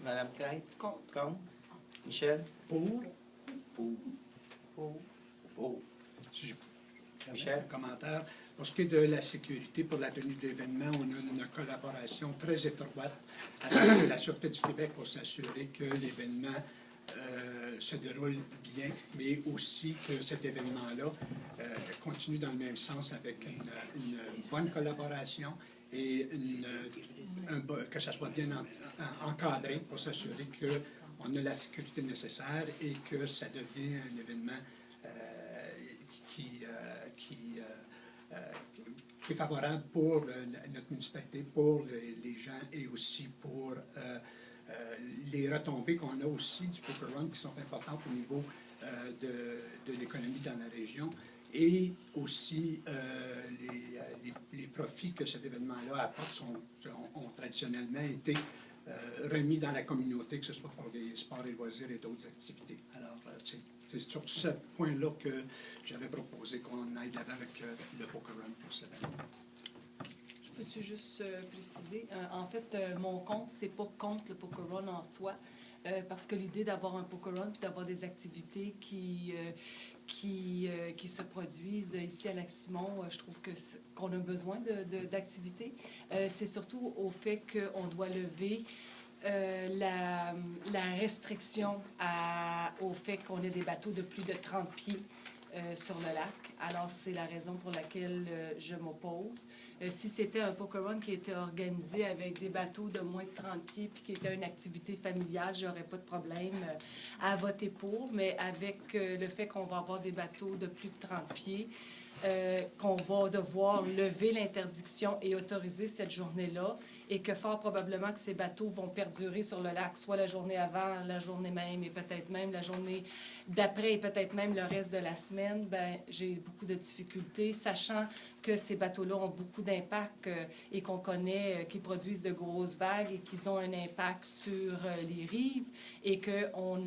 S1: Mme Crainte?
S7: Contre.
S1: Contre? Michel?
S6: Pour,
S1: Pour.
S6: si je
S1: Michel?
S6: un commentaire. Pour ce qui est de la sécurité pour la tenue de l'événement, on a une collaboration très étroite avec la Sûreté du Québec pour s'assurer que l'événement se déroule bien, mais aussi que cet événement-là continue dans le même sens avec une bonne collaboration et que ça soit bien encadré pour s'assurer qu'on a la sécurité nécessaire et que ça devient un événement qui est favorable pour notre municipalité, pour les gens et aussi pour les retombées qu'on a aussi du Poker Run qui sont importantes au niveau de l'économie dans la région et aussi les profits que cet événement-là apporte ont traditionnellement été remis dans la communauté, que ce soit pour des sports et loisirs et d'autres activités. Alors, c'est sur ce point-là que j'avais proposé qu'on aille de l'avant avec le Poker Run pour cette année.
S7: Peux-tu juste préciser? En fait, mon compte, c'est pas contre le Poker Run en soi, parce que l'idée d'avoir un Poker Run puis d'avoir des activités qui se produisent ici à Lac-Simon, je trouve qu'on a besoin d'activités. C'est surtout au fait qu'on doit lever la restriction au fait qu'on ait des bateaux de plus de 30 pieds sur le lac. Alors, c'est la raison pour laquelle je m'oppose. Si c'était un Poker Run qui était organisé avec des bateaux de moins de 30 pieds puis qui était une activité familiale, j'aurais pas de problème à voter pour. Mais avec le fait qu'on va avoir des bateaux de plus de 30 pieds, qu'on va devoir lever l'interdiction et autoriser cette journée-là, et que fort probablement que ces bateaux vont perdurer sur le lac, soit la journée avant, la journée même, et peut-être même la journée d'après, et peut-être même le reste de la semaine, ben j'ai beaucoup de difficultés, sachant que ces bateaux-là ont beaucoup d'impact et qu'on connaît qu'ils produisent de grosses vagues et qu'ils ont un impact sur les rives, et qu'on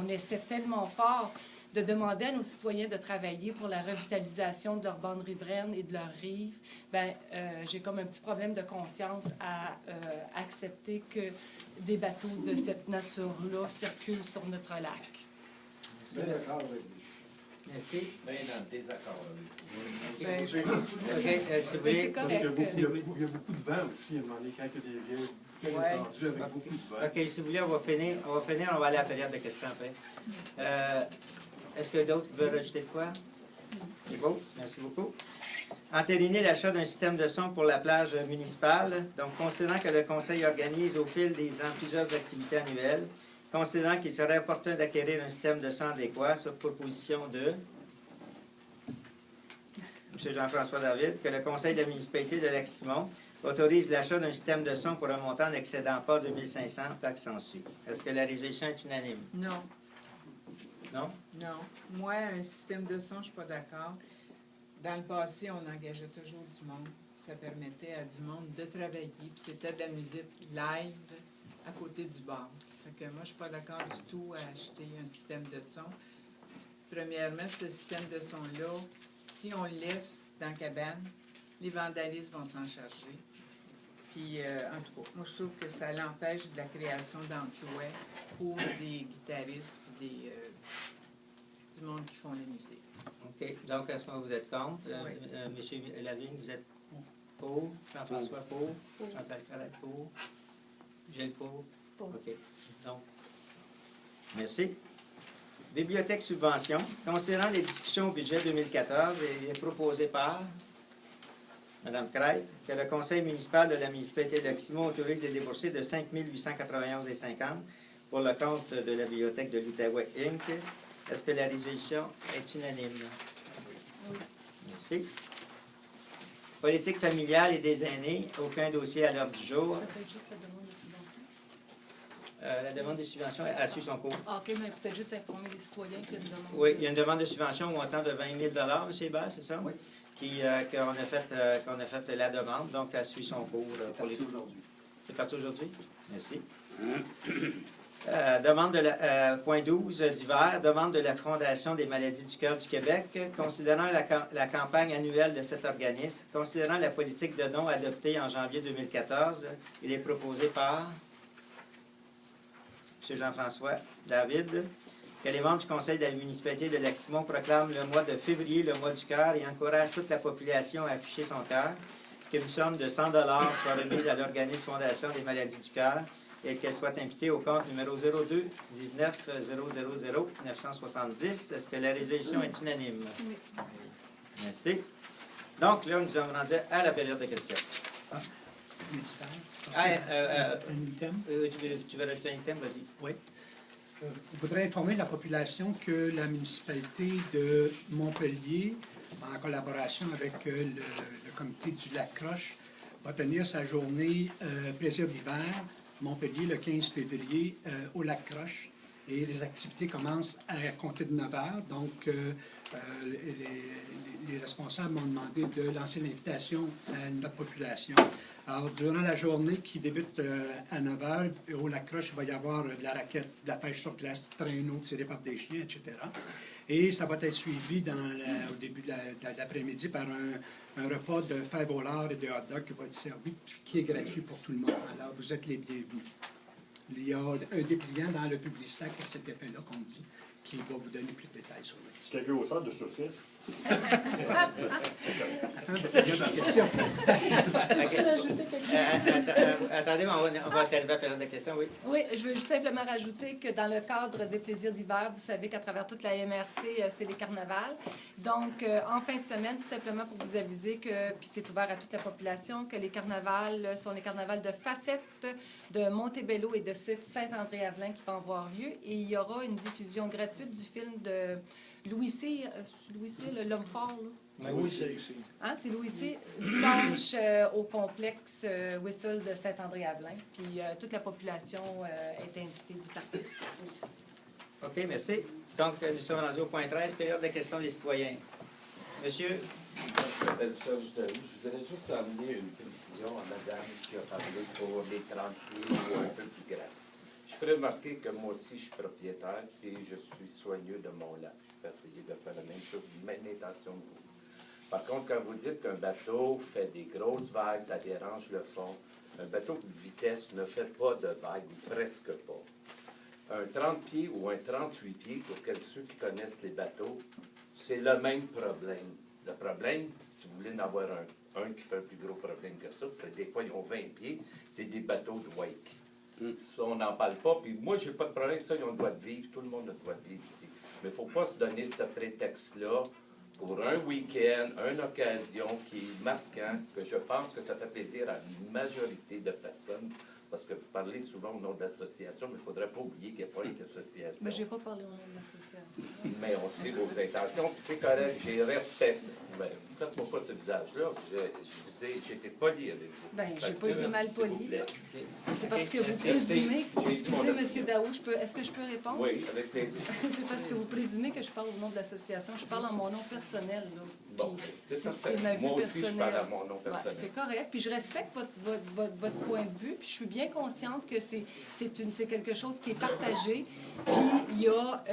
S7: essaie tellement fort de demander à nos citoyens de travailler pour la revitalisation de leur bande riveraine et de leurs rives, j'ai comme un petit problème de conscience à accepter que des bateaux de cette nature-là circulent sur notre lac.
S4: Bien d'accord avec lui.
S1: Merci.
S4: Bien dans le désaccord avec lui.
S5: Ben, je
S1: OK, si vous voulez...
S7: c'est
S8: Parce qu'il y a
S7: correct.
S8: il y a beaucoup de vent aussi, à un moment donné, quand il y a des liens tendus avec beaucoup de vent.
S1: OK, si vous voulez, on va finir, on va aller à la période de questions après. Est-ce que d'autres veulent rajouter de quoi? C'est beau, merci beaucoup. Entériner l'achat d'un système de son pour la plage municipale. Donc, considérant que le Conseil organise au fil des ans plusieurs activités annuelles, considérant qu'il serait opportun d'acquérir un système de son adéquat sur proposition de M. Jean-François David, que le Conseil de la municipalité de Lac-Simon autorise l'achat d'un système de son pour un montant n'excédant pas 2500 taxes en su. Est-ce que la résolution est unanime?
S5: Non,
S1: Non?
S5: non. Moi, un système de son, je ne suis pas d'accord. Dans le passé, on engageait toujours du monde. Ça permettait à du monde de travailler. Puis c'était de la musique live à côté du bar. Fait que moi, je ne suis pas d'accord du tout à acheter un système de son. Premièrement, ce système de son-là, si on le laisse dans la cabane, les vandalistes vont s'en charger. Puis, en tout cas, moi, je trouve que ça l'empêche de la création d'emplois pour des guitaristes et du monde qui font la musique.
S1: OK. Donc, à ce moment, vous êtes contre.
S5: Oui.
S1: Monsieur Lavigne, vous êtes pour. Jean-François pour. Chantal Carrette pour. Gilles pour.
S3: Pour.
S1: OK. Donc, merci. Bibliothèque subvention. Considérant les discussions au budget 2014, il est proposé par Mme Crainte que le conseil municipal de la municipalité de Lac-Simon autorise les déboursés de 5 891,50 pour le compte de la bibliothèque de l'Outaouais Inc. Est-ce que la résolution est unanime?
S7: Oui.
S1: Merci. Politique familiale et des aînés. Aucun dossier à l'ordre du jour.
S7: Peut-être juste la demande de subvention.
S1: La demande de subvention a su son cours.
S7: Ah, OK, mais peut-être juste informer les citoyens qu'il y a une demande.
S1: Oui, il y a une demande de subvention au montant de 20 000 M. Hébert, c'est ça?
S4: Oui.
S1: Qu'on a fait la demande, donc elle suit son cours. Pour les...
S4: aujourd'hui.
S1: C'est parti aujourd'hui? Merci. Demande de la, point 12 d'hiver, demande de la Fondation des maladies du cœur du Québec, considérant la campagne annuelle de cet organisme, considérant la politique de dons adoptée en janvier 2014, il est proposé par M. Jean-François David, que les membres du Conseil de la municipalité de Lac-Simon proclament le mois de février le mois du cœur et encouragent toute la population à afficher son cœur, qu'une somme de 100 $ soit remise à l'organisme Fondation des maladies du cœur et qu'elle soit imputée au compte numéro 02 19 000 970. Est-ce que la résolution est unanime?
S7: Oui.
S1: Merci. Donc, là, nous sommes rendus à la période de questions.
S6: Un item.
S1: Tu veux rajouter un item? Vas-y.
S6: Oui. Je voudrais informer la population que la municipalité de Montpellier, en collaboration avec le comité du Lac-Croche, va tenir sa journée Plaisir d'hiver, Montpellier, le 15 février, au Lac-Croche. Et les activités commencent à compter de 9 h. Donc, les responsables m'ont demandé de lancer l'invitation à notre population. Alors, durant la journée qui débute à 9 h, au Lac-Croche, il va y avoir de la raquette, de la pêche sur glace, traîneau tiré par des chiens, etc. Et ça va être suivi au début de l'après-midi par un repas de fèves au lard et de hot dog qui va être servi, qui est gratuit pour tout le monde. Alors, vous êtes les bienvenus. Il y a un dépliant dans le Publisac à cet effet-là, qu'on dit, qui va vous donner plus de détails sur le site.
S8: Quelle hauteur de surface?
S1: Attendez, on va arriver à la période de questions, oui.
S7: Oui, je veux juste simplement rajouter que dans le cadre des plaisirs d'hiver, vous savez qu'à travers toute la MRC, c'est les carnavals. Donc, en fin de semaine, tout simplement pour vous aviser que, puis c'est ouvert à toute la population, que les carnavals sont les carnavals de Facette, de Montebello et de Saint-André-Avelin qui vont avoir lieu. Et il y aura une diffusion gratuite du film de Louis C., l'homme fort, là.
S1: Oui, c'est
S7: Hein? C'est Louis C. Dimanche au complexe Whistle de Saint-André-Avelin. Puis toute la population est invitée d'y participer.
S1: OK, merci. Donc, nous sommes rendus au point 13, période de questions des citoyens. Monsieur?
S9: Je m'appelle Serge Daou. Je voudrais juste amener une précision à madame qui a parlé pour les 30 pieds ou un peu plus grands. Je ferai remarquer que moi aussi, je suis propriétaire et je suis soigneux de mon lac. Je vais essayer de faire la même chose, même intention que vous. Par contre, quand vous dites qu'un bateau fait des grosses vagues, ça dérange le fond, un bateau de vitesse ne fait pas de vagues, ou presque pas. Un 30 pieds ou un 38 pieds, pour ceux qui connaissent les bateaux, c'est le même problème. Le problème, si vous voulez en avoir un qui fait un plus gros problème que ça, c'est des fois, ils ont 20 pieds, c'est des bateaux de wake. Ça, on n'en parle pas. Puis moi, j'ai pas de problème avec ça. Ils ont le droit de vivre. Tout le monde a le droit de vivre ici. Mais il ne faut pas se donner ce prétexte-là pour un week-end, une occasion qui est marquant, que je pense que ça fait plaisir à une majorité de personnes. Parce que vous parlez souvent au nom de l'association, mais il ne faudrait pas oublier qu'il n'y a pas une association.
S7: Mais je n'ai pas parlé au nom de l'association.
S9: Mais on sait vos intentions, puis c'est correct, j'ai respect. Ben, faites-moi pas ce visage-là. J'ai été poli avec vous.
S7: Bien, je n'ai
S9: Fait
S7: pas
S9: que,
S7: été mal
S9: s'il vous
S7: poli.
S9: plaît.
S7: C'est parce que vous
S9: Merci.
S7: présumez...
S9: J'ai
S7: Excusez,
S9: mon
S7: M. Daou, est-ce que je peux répondre?
S9: Oui, avec plaisir.
S7: C'est parce que vous présumez que je parle au nom de l'association. Je parle en mon nom personnel, là.
S9: Bon,
S7: Puis
S9: c'est parfait.
S7: c'est ma vie
S9: Moi aussi,
S7: personnelle.
S9: je parle à mon nom
S7: Ouais,
S9: personnel.
S7: c'est correct. Puis je respecte votre point de vue. Puis je suis bien consciente que c'est quelque chose qui est partagé. Puis il y a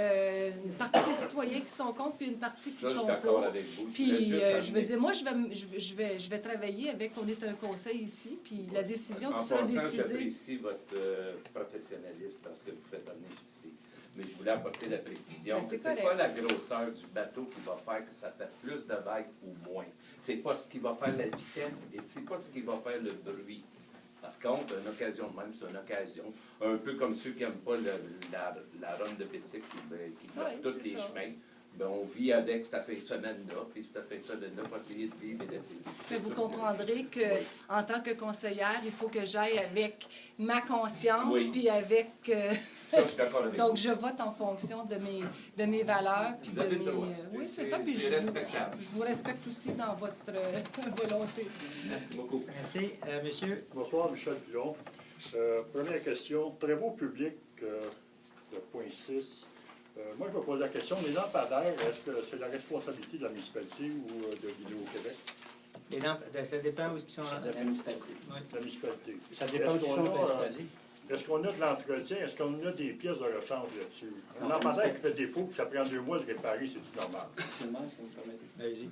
S7: une partie des citoyens qui sont contre, puis une partie qui
S9: Ça, je
S7: sont
S9: suis d'accord
S7: pour.
S9: avec vous.
S7: Puis je veux
S9: amener-
S7: dire, moi, je vais travailler avec. On est un conseil ici. Puis la décision
S9: En
S7: qui sera
S9: passant,
S7: décisée.
S9: j'apprécie votre professionnalisme dans ce que vous faites amener ici. Mais je voulais apporter la précision.
S7: Ben, c'est
S9: C'est
S7: correct.
S9: pas la grosseur du bateau qui va faire que ça fait plus de vagues ou moins. C'est pas ce qui va faire la vitesse et c'est pas ce qui va faire le bruit. Par contre, une occasion de même, c'est une occasion. Un peu comme ceux qui n'aiment pas la run de bicycle qui bloque tous
S7: c'est
S9: les
S7: ça.
S9: chemins. Ben, on vit avec cette fin de semaine-là, puis cette fin de semaine-là, pour essayer de vivre et d'essayer de vivre.
S7: Mais vous comprendrez que, en tant que conseillère, il faut que j'aille avec ma conscience,
S9: Oui.
S7: puis avec.
S9: Ça, je suis d'accord avec
S7: Donc,
S9: vous.
S7: je vote en fonction de mes valeurs, puis
S9: Vous
S7: de
S9: avez
S7: mes.
S9: le droit.
S7: Oui, c'est
S9: C'est-
S7: ça. Puis
S9: c'est respectable.
S7: je vous respecte aussi dans votre volonté.
S9: Merci beaucoup.
S1: Merci. Monsieur?
S8: Bonsoir, Michel Pilon.
S10: Première question, travaux publics, le point 6. Moi, je me pose la question, les lampadaires, est-ce que c'est la responsabilité de la municipalité ou de Vidéo-Québec?
S1: Les lampes, ça dépend où ils sont.
S4: De la municipalité.
S1: Oui.
S10: De la municipalité.
S1: Ça dépend où ils sont installés.
S10: Est-ce qu'on a de l'entretien? Est-ce qu'on a des pièces de rechange là-dessus? Un
S4: Non,
S10: lampadaire qui fait défaut et ça prend 2 mois de réparer, c'est-tu normal?
S4: Absolument, est-ce que vous me permettez?
S1: Allez-y.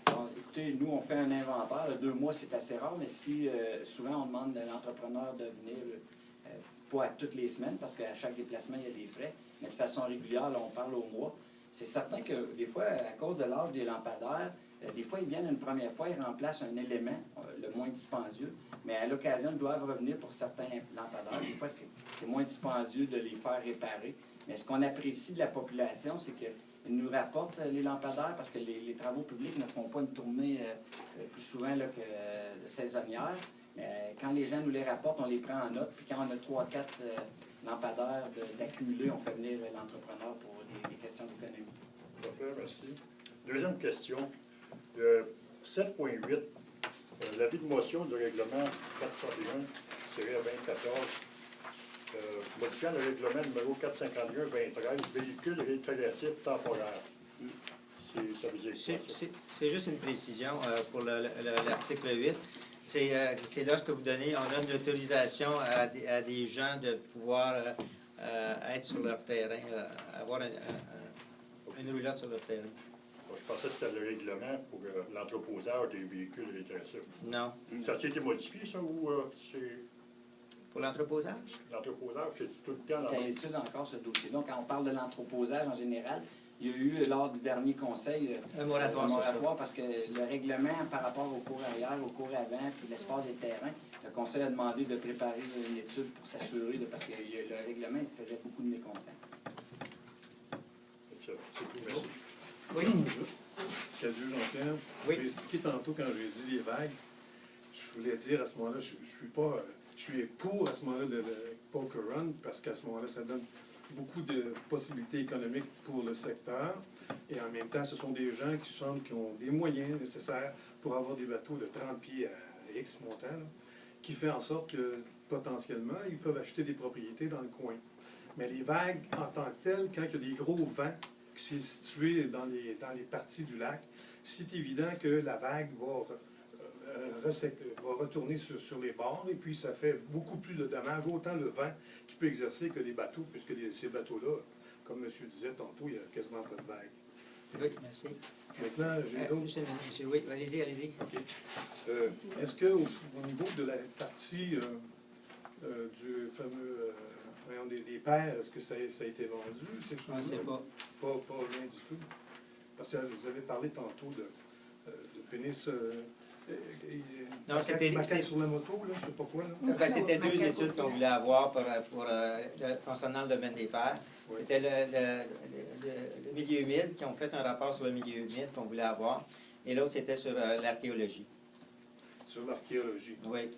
S4: Bon, écoutez, nous, on fait un inventaire. 2 mois, c'est assez rare, mais si souvent, on demande à l'entrepreneur de venir, pas à toutes les semaines, parce qu'à chaque déplacement, il y a des frais, mais de façon régulière, là, on parle au mois. C'est certain que des fois, à cause de l'âge des lampadaires, des fois, ils viennent une première fois, ils remplacent un élément, le moins dispendieux, mais à l'occasion, ils doivent revenir pour certains lampadaires. Des fois, c'est moins dispendieux de les faire réparer. Mais ce qu'on apprécie de la population, c'est qu'ils nous rapportent les lampadaires parce que les travaux publics ne font pas une tournée plus souvent là, que saisonnière. Mais quand les gens nous les rapportent, on les prend en note. Puis quand on a 3 ou 4 lampadaires d'accumuler, on fait venir l'entrepreneur pour des questions d'économie.
S10: Parfait, merci. Deuxième question. 7.8. L'avis de motion du règlement 461-2014, modifiant le règlement numéro 451-2013, véhicules récréatifs temporaires. Ça veut dire quoi, ça?
S1: C'est juste une précision pour l'article 8. C'est lorsque vous donnez, on donne l'autorisation à des gens de pouvoir être sur leur terrain, avoir une roulotte sur leur terrain.
S10: Je pensais que c'était le règlement pour l'entreposage des véhicules récréatifs.
S1: Non.
S10: Ça a été modifié, ça, ou c'est...
S1: Pour l'entreposage?
S10: L'entreposage, c'est tout le temps dans
S4: C'est à l'étude encore, ce dossier. Donc, quand on parle de l'entreposage en général, il y a eu, lors du dernier conseil,
S1: un moratoire sur ça.
S4: Parce que le règlement, par rapport au cours arrière, au cours avant, puis l'espace des terrains, le conseil a demandé de préparer une étude pour s'assurer, parce que le règlement faisait beaucoup de mécontents.
S10: C'est tout, merci.
S1: Oui.
S8: Cadieux Jean-Pierre,
S1: Oui.
S8: j'ai expliqué tantôt quand j'ai dit les vagues, je voulais dire à ce moment-là, je suis pour à ce moment-là le poker run, parce qu'à ce moment-là, ça donne beaucoup de possibilités économiques pour le secteur. Et en même temps, ce sont des gens qui ont des moyens nécessaires pour avoir des bateaux de 30 pieds à X montant, là, qui fait en sorte que potentiellement, ils peuvent acheter des propriétés dans le coin. Mais les vagues, en tant que telles, quand il y a des gros vents, qui est situé dans les parties du lac, c'est évident que la vague va retourner sur les bords et puis ça fait beaucoup plus de dommages, autant le vent qui peut exercer que les bateaux, puisque ces bateaux-là, comme M. disait tantôt, il y a quasiment pas de vague.
S1: Oui, merci.
S8: Maintenant, j'ai d'autres.
S1: Monsieur, oui, allez-y, allez-y.
S8: Okay. Est-ce qu'au niveau de la partie du fameux des paires, est-ce que ça a été vendu?
S1: Je ne sais pas.
S8: Pas rien du tout. Parce que vous avez parlé tantôt de pénis.
S1: Non, c'était
S8: sur la moto, là, je sais pas quoi. Là.
S1: C'était 2 études qu'on voulait avoir concernant le domaine des paires. Oui. C'était le milieu humide, qui ont fait un rapport sur le milieu humide qu'on voulait avoir. Et l'autre, c'était sur l'archéologie.
S8: Sur l'archéologie.
S1: Oui.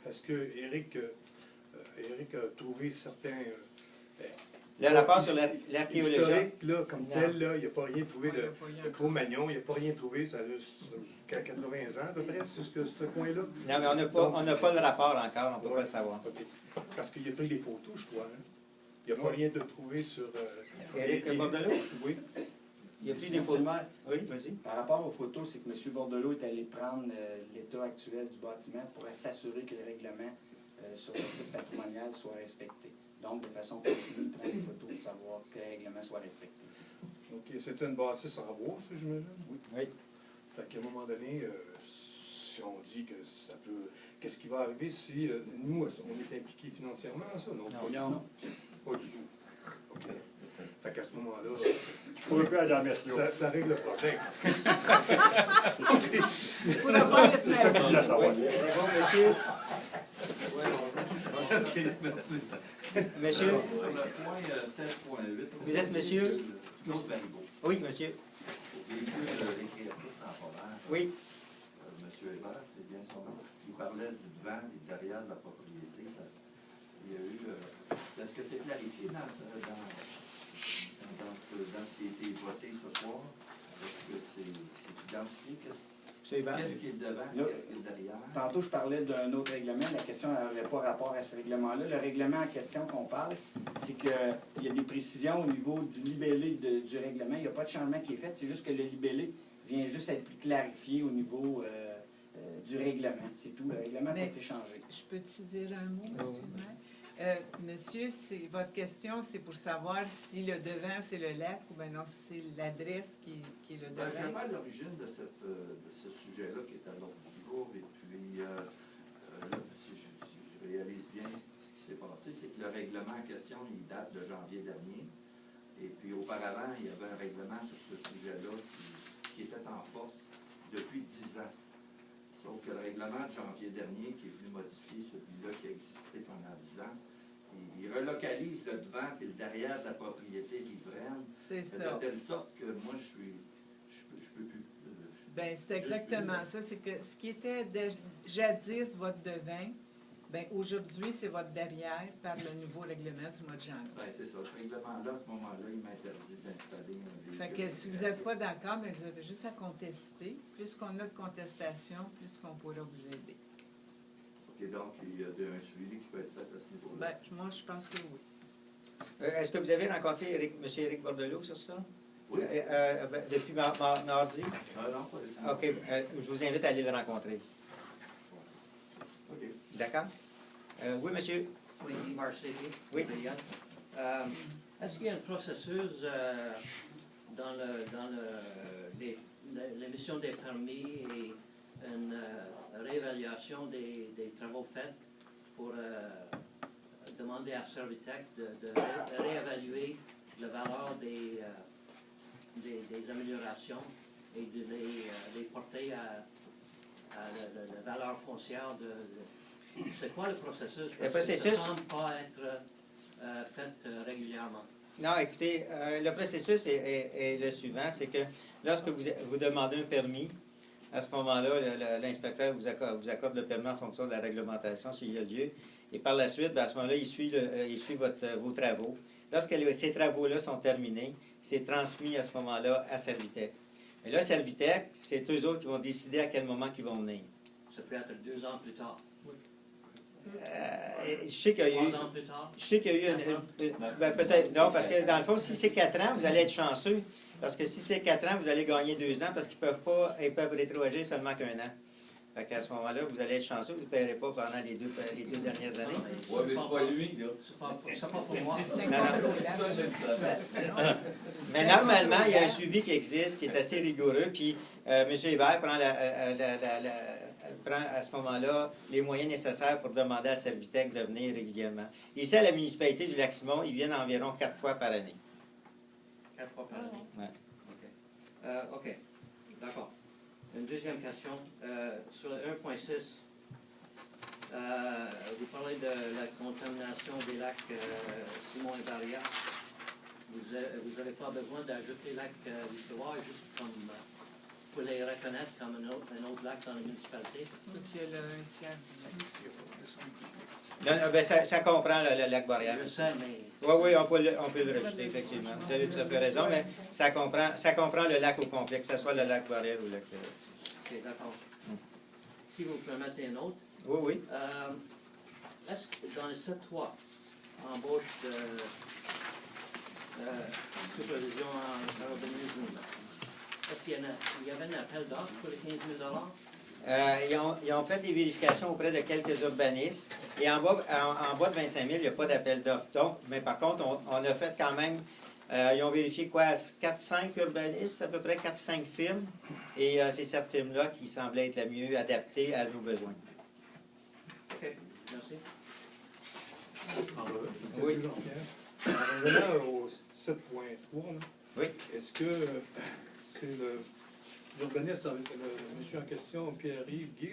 S8: Est-ce que Éric a trouvé certains...
S1: le rapport sur l'archéologie.
S8: Historique, là, comme tel, là, il n'y a pas rien trouvé de Cro-Magnon, il n'y a pas rien trouvé, ça a 80 ans à peu près, ce coin-là.
S1: Non, mais on n'a pas le rapport encore, on ne peut pas le savoir.
S8: Okay. Parce qu'il a pris des photos, je crois. Hein? Il n'y a pas rien de trouvé sur...
S1: Éric Bordelot?
S8: Oui.
S1: Il y a plus des photos.
S4: Oui, vas-y. Par rapport aux photos, c'est que M. Bordelot est allé prendre l'état actuel du bâtiment pour s'assurer que le règlement sur le site patrimonial soit respecté. Donc, de façon continue, prendre des photos pour savoir que le règlement soit respecté.
S8: OK. C'est une bâtisse en bois, ça, j'imagine?
S1: Oui.
S8: Fait qu'à un moment donné, si on dit que ça peut... Qu'est-ce qui va arriver si nous, on est impliqués financièrement dans ça? Non. Pas du tout. OK. Fait qu'à ce moment-là, ça règle le problème.
S5: Pour avoir le
S8: C'est ça qu'il
S1: Bon, monsieur.
S8: OK, merci.
S1: Monsieur.
S11: Sur le point 7.8.
S1: Vous êtes monsieur?
S11: Claude Baribeau.
S1: Oui, monsieur.
S11: Véhicule récréatif temporaire.
S1: Oui.
S11: Monsieur Hébert, c'est bien son nom. Il parlait du devant et derrière de la propriété. Il y a eu... est-ce que c'est clarifié dans ce qui a été voté ce soir? Est-ce que c'est identifié?
S1: M. Hébert?
S11: Qu'est-ce qui est devant,
S4: Là,
S11: qu'est-ce qui est derrière?
S4: Tantôt, je parlais d'un autre règlement. La question n'avait pas rapport à ce règlement-là. Le règlement en question qu'on parle, c'est qu'il y a des précisions au niveau du libellé du règlement. Il n'y a pas de changement qui est fait. C'est juste que le libellé vient juste être plus clarifié au niveau du règlement. C'est tout. Le règlement n'a pas été changé.
S5: Je peux-tu dire un mot, monsieur le maire? Monsieur, votre question, c'est pour savoir si le devant, c'est le lac ou bien non, c'est l'adresse qui est le
S11: Ben, je
S5: devant.
S11: vais à l'origine de ce sujet-là qui est à l'ordre du jour. Et puis, là, si je réalise bien ce qui s'est passé, c'est que le règlement en question, il date de janvier dernier. Et puis, auparavant, il y avait un règlement sur ce sujet-là qui était en force depuis 10 ans. Sauf que le règlement de janvier dernier, qui est venu modifier celui-là qui a existé pendant 10 ans, il relocalise le devant et le derrière de la propriété riveraine.
S5: C'est
S11: De
S5: ça.
S11: telle sorte que moi, je peux plus.
S5: Ben, c'est exactement ça. C'est que ce qui était jadis votre devant, ben, aujourd'hui, c'est votre derrière par le nouveau règlement du mois de janvier.
S11: Ben, c'est ça. Ce règlement-là, à ce moment-là, il m'interdit d'installer un véhicule.
S5: Fait que si vous n'êtes pas d'accord, ben, vous avez juste à contester. Plus qu'on a de contestation, plus qu'on pourra vous aider.
S11: OK, donc il y a un suivi qui peut être fait à ce niveau-là.
S5: Ben, moi, je pense que oui.
S1: Est-ce que vous avez rencontré M. Éric Bordelot sur ça?
S11: Oui.
S1: Depuis mardi?
S11: Non, pas du tout.
S1: OK. Je vous invite à aller le rencontrer.
S11: OK.
S1: D'accord? Oui, monsieur?
S12: Oui, Marseille.
S1: Oui.
S12: Est-ce qu'il y a un processus dans l'émission des permis et une réévaluation des travaux faits pour demander à Servitec de réévaluer la valeur des améliorations et de les porter à la valeur foncière c'est quoi le processus?
S1: Le
S12: Parce que
S1: processus?
S12: ça ne semble pas être fait régulièrement.
S1: Non, écoutez, le processus est le suivant, c'est que lorsque vous demandez un permis, à ce moment-là, l'inspecteur vous accorde le permis en fonction de la réglementation s'il y a lieu. Et par la suite, à ce moment-là, il suit vos travaux. Lorsque ces travaux-là sont terminés, c'est transmis à ce moment-là à Servitec. Et là, Servitec, c'est eux autres qui vont décider à quel moment ils vont venir.
S12: Ça peut être 2 ans plus tard.
S1: Je sais qu'il y a eu...
S12: 3 ans plus tard.
S1: Je sais qu'il y a eu peut-être... Non, parce que dans le fond, si c'est 4 ans, vous allez être chanceux. Parce que si c'est 4 ans, vous allez gagner 2 ans parce qu'ils peuvent rétroagir seulement qu'1 an. Fait qu'à ce moment-là, vous allez être chanceux, vous ne paierez pas pendant les deux dernières années.
S9: Oui, mais c'est pas lui, là.
S12: C'est pas pour moi.
S5: C'est
S1: Non,
S5: incontrôlable.
S9: Ça, je le savais.
S1: Mais normalement, il y a un suivi qui existe, qui est assez rigoureux. Puis M. Hébert prend à ce moment-là les moyens nécessaires pour demander à Servitec de venir régulièrement. Ici, à la municipalité du Lac-Simon, ils viennent environ 4 fois par année.
S12: 4 fois par année.
S1: Ouais.
S12: OK. D'accord. Une deuxième question. Sur le 1.6, vous parlez de la contamination des lacs Simon et Barrière. Vous n'avez pas besoin d'ajouter le lac Lissoir juste comme pour les reconnaître comme un autre lac dans la municipalité?
S5: Parce qu'il y a un tiers du lac.
S1: Non, ben ça comprend le lac Barrière.
S12: Je sais, mais...
S1: Oui, on peut le rejeter, effectivement. Vous avez tout à fait raison, mais ça comprend le lac au complet, que ce soit le lac Barrière ou le lac...
S12: OK, d'accord. Si vous permettez un autre.
S1: Oui, oui.
S12: Est-ce que dans le 7.3, embauche de supervision en urbanisme, est-ce qu'il y avait un appel d'offres pour les 15 000
S1: Ils ont fait des vérifications auprès de quelques urbanistes. Et en bas de 25 000, il n'y a pas d'appel d'offres. Donc, mais par contre, on a fait quand même... ils ont vérifié 4-5 urbanistes, à peu près 4-5 firmes. Et c'est cette firme-là qui semblait être la mieux adaptée à nos besoins.
S12: OK, merci.
S1: Oui.
S8: En revenant au 7.3,
S1: Oui.
S8: est-ce que c'est l'urbaniste, le monsieur en question, Pierre-Yves Guy,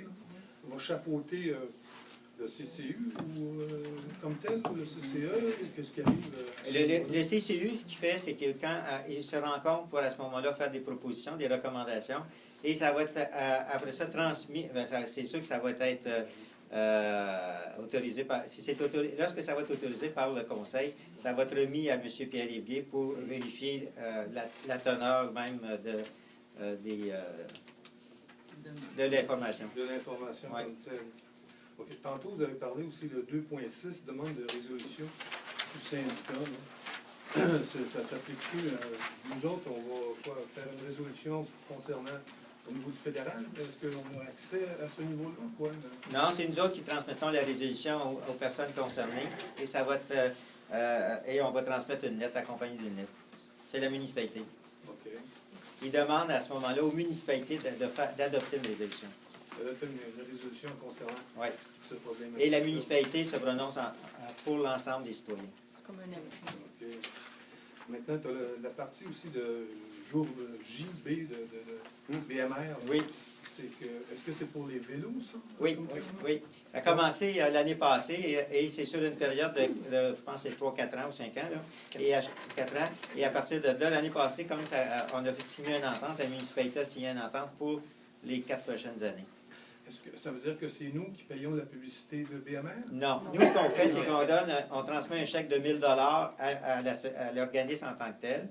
S8: va chapeauter le CCU ou comme tel, ou le CCE, qu'est-ce qui arrive?
S1: Le CCU, ce qu'il fait, c'est que quand il se rencontre pour à ce moment-là faire des propositions, des recommandations, et ça va être après ça transmis, c'est sûr que ça va être autorisé par... lorsque ça va être autorisé par le conseil, ça va être remis à M. Pierre-Yves Guy pour vérifier la teneur même de l'information.
S8: De l'information
S1: Ouais.
S8: comme telle. OK. Tantôt, vous avez parlé aussi de 2.6, demande de résolution du syndicat. Ça s'applique-tu? Nous autres, on va quoi, faire une résolution concernant au niveau du fédéral? Est-ce qu'on a accès à ce niveau-là? Quoi?
S1: Non, c'est nous autres qui transmettons la résolution aux personnes concernées et ça va être, et on va transmettre une lettre accompagnée d'une lettre. C'est la municipalité.
S8: OK.
S1: Ils demandent à ce moment-là aux municipalités d'adopter une résolution.
S8: Adopter une résolution concernant
S1: Ouais.
S8: ce problème.
S1: Et la municipalité se prononce pour l'ensemble des citoyens.
S3: C'est comme un avis.
S8: OK. Maintenant, tu as la partie aussi de jour JB de BMR.
S1: Oui.
S8: Est-ce que c'est pour les vélos, ça?
S1: Oui, oui. Ça a commencé l'année passée et c'est sur une période de je pense, c'est 3, 4 ans ou 5 ans. Là, et à 4 ans. Et à partir de là, l'année passée, comme ça, on a signé une entente, la municipalité a signé une entente pour les 4 prochaines années.
S8: Est-ce que ça veut dire que c'est nous qui payons la publicité de BMR?
S1: Non. Nous, ce qu'on fait, c'est on transmet un chèque de 1 000 à l'organisme en tant que tel.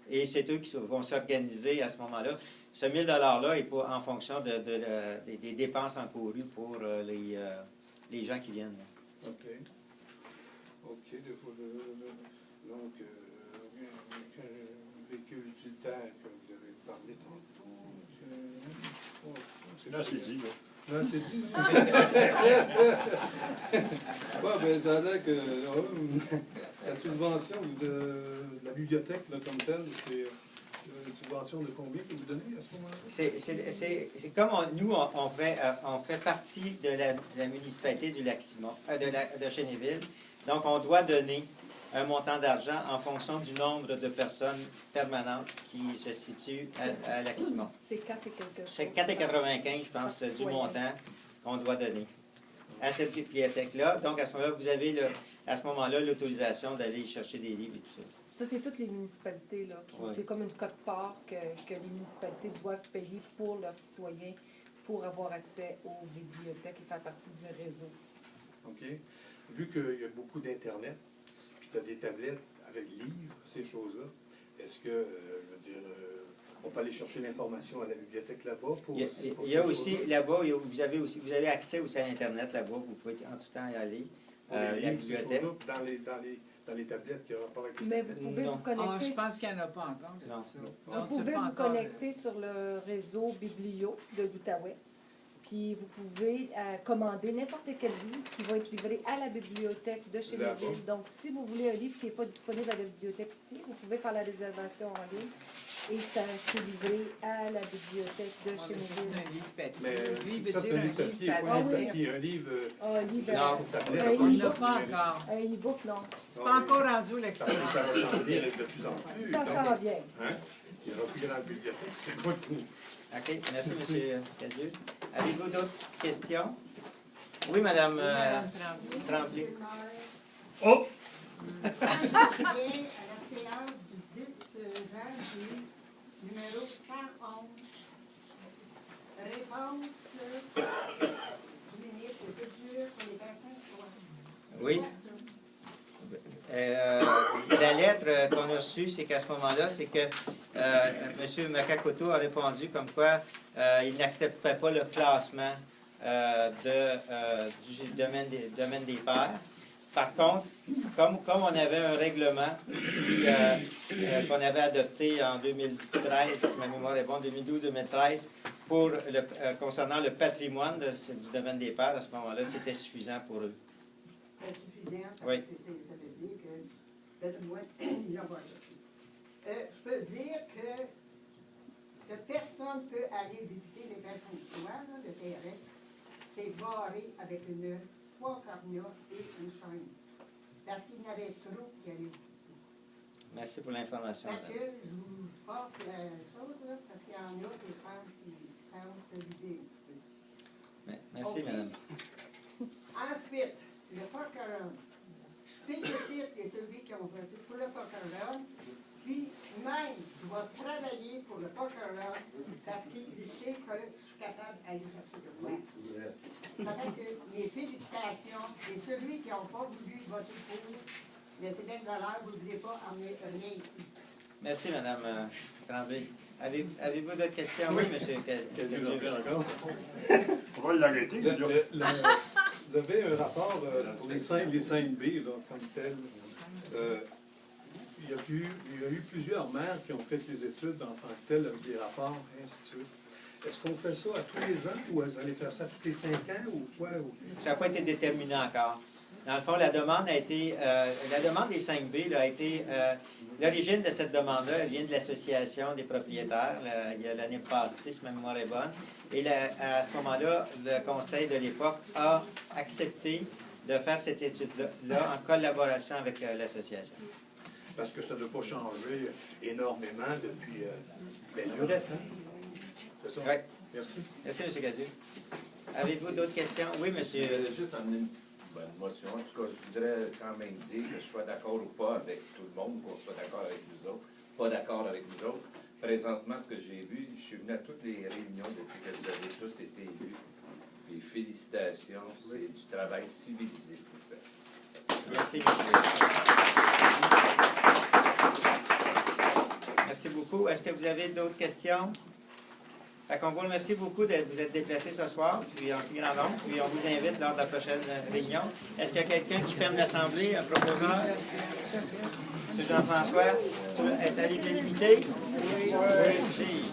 S1: Et c'est eux qui vont s'organiser à ce moment-là. Ce 1 000 $-là est en fonction des dépenses encourues pour les gens qui viennent.
S8: OK. OK. Donc, véhicule utilitaire que vous avez parlé tantôt.
S10: Là, c'est dit, là.
S8: Non, c'est dit. Bon, ben, ça a l'air que la subvention de la bibliothèque, là, comme telle, c'est une subvention de combien que vous donnez à ce moment-là?
S1: C'est comme nous, on fait partie de la municipalité du Lac-Simon, de Chénéville. Donc, on doit donner un montant d'argent en fonction du nombre de personnes permanentes qui se situent à Lac-Simon.
S7: C'est 4 et quelque chose.
S1: C'est 4,95, je pense, du montant qu'on doit donner à cette bibliothèque-là. Donc, à ce moment-là, vous avez à ce moment-là l'autorisation d'aller chercher des livres et tout ça.
S7: Ça, c'est toutes les municipalités, là.
S1: Ouais.
S7: C'est comme une cote-part que les municipalités doivent payer pour leurs citoyens pour avoir accès aux bibliothèques et faire partie du réseau.
S8: OK. Vu qu'il y a beaucoup d'Internet, puis tu as des tablettes avec livres, ces choses-là, est-ce que, je veux dire, on peut aller chercher l'information à la bibliothèque là-bas?
S1: Il y a aussi, là-bas, vous avez accès aussi à l'Internet là-bas, vous pouvez en tout temps y aller. La bibliothèque.
S8: Dans les tablettes qui ont rapport avec les
S7: Mais vous pouvez vous connecter.
S5: Je pense qu'il n'y en a pas encore de
S1: Non.
S5: ça.
S7: Vous
S5: Non, c'est
S7: pouvez
S5: pas
S7: vous
S5: encore.
S7: connecter sur le réseau Biblio de l'Outaouais. Puis vous pouvez commander n'importe quel livre qui va être livré à la bibliothèque de chez
S8: Là-bas.
S7: Méville. Donc, si vous voulez un livre qui n'est pas disponible à la bibliothèque ici, vous pouvez faire la réservation en ligne et ça c'est livré à la bibliothèque de
S5: Ouais,
S7: chez
S5: mais ça,
S7: Méville.
S5: c'est un livre papier.
S8: Mais
S5: Lui, il
S8: ça,
S5: veut
S8: c'est
S5: dire
S8: un
S5: un
S8: livre
S5: livre,
S8: papier,
S5: ça
S8: pas un
S7: oui.
S8: papier, un livre
S7: Un livre,
S1: Non.
S8: tablette.
S7: Un
S5: On n'a
S7: e-book.
S5: pas encore.
S7: Un e-book, non.
S5: C'est pas encore rendu au
S8: Ça
S5: lecteur.
S8: va s'en venir de plus en plus.
S7: Ça
S8: Donc,
S7: s'en vient.
S8: hein? Il y aura plus grande bibliothèque, c'est continu.
S1: OK, merci, M. Cadieux. Avez-vous d'autres questions? Oui, Mme
S5: Madame Tremblay.
S1: Tremblay.
S10: Oh!
S13: à la séance du 10 janvier, numéro 111. Réponse du ministre de la Culture pour les bassins de soins.
S1: Oui. La lettre qu'on a reçue, c'est qu'à ce moment-là, c'est que M. Makakoto a répondu comme quoi il n'acceptait pas le classement du domaine des pairs. Par contre, comme on avait un règlement qu'on avait adopté en 2013, ma mémoire est bonne, 2012-2013, concernant le patrimoine du domaine des pairs, à ce moment-là, c'était suffisant pour eux.
S13: C'est suffisant,
S1: Oui.
S13: ça veut dire que, moi, il y en va. Je peux dire que personne ne peut aller visiter les bassins de soie, là, le terrain. C'est barré avec trois corneaux et une chaîne. Parce qu'il y en avait trop qui allaient visiter.
S1: Merci pour l'information.
S13: Fait que je vous passe la chose, là, parce qu'il y en a qui pensent qu'ils semblent se vider un petit peu.
S1: Merci,
S13: OK.
S1: madame.
S13: Ensuite, le procureur. Je félicite celui qui ont voté pour le procureur. Puis, même, je vais travailler pour le procureur parce qu'il sait que je suis capable d'aller chercher de moi. Ça fait que mes félicitations, et celui qui n'a pas voulu voter pour, mais c'est bien de valeur, vous ne voulez pas emmener rien ici.
S1: Merci, madame Tremblay. Avez-vous d'autres questions? Oui, monsieur Cadieux.
S8: Encore.
S10: On va l'arrêter.
S8: Vous avez un rapport pour les 5B là, comme tel. Il y a eu plusieurs maires qui ont fait les études en tant que tel, avec des rapports, et ainsi de suite. Est-ce qu'on fait ça à tous les ans ou vous allez faire ça tous les 5 ans ou quoi?
S1: Ça n'a pas été déterminé encore. Dans le fond, la demande des 5B là, a été... l'origine de cette demande-là, elle vient de l'association des propriétaires, il y a l'année passée, si ma mémoire est bonne. Et à ce moment-là, le conseil de l'époque a accepté de faire cette étude-là en collaboration avec l'association.
S8: Parce que ça ne doit pas changer énormément depuis belle lurette, hein? C'est ça?
S1: Oui.
S8: Merci.
S1: Merci, M. Cadieux. Avez-vous d'autres questions? Oui, monsieur.
S9: Je voulais juste amener une petite motion. En tout cas, je voudrais quand même dire que je sois d'accord ou pas avec tout le monde, qu'on soit d'accord avec nous autres, pas d'accord avec nous autres. Présentement, ce que j'ai vu, je suis venu à toutes les réunions depuis que vous avez tous été élus. Et félicitations, c'est du travail civilisé que vous faites.
S1: Merci. Merci beaucoup. Est-ce que vous avez d'autres questions? Fait qu'on vous remercie beaucoup de vous être déplacés ce soir, puis en si grand nombre, puis on vous invite lors de la prochaine réunion. Est-ce qu'il y a quelqu'un qui ferme l'Assemblée, un proposeur? M. Jean-François, est à l'unanimité? Oui. Merci.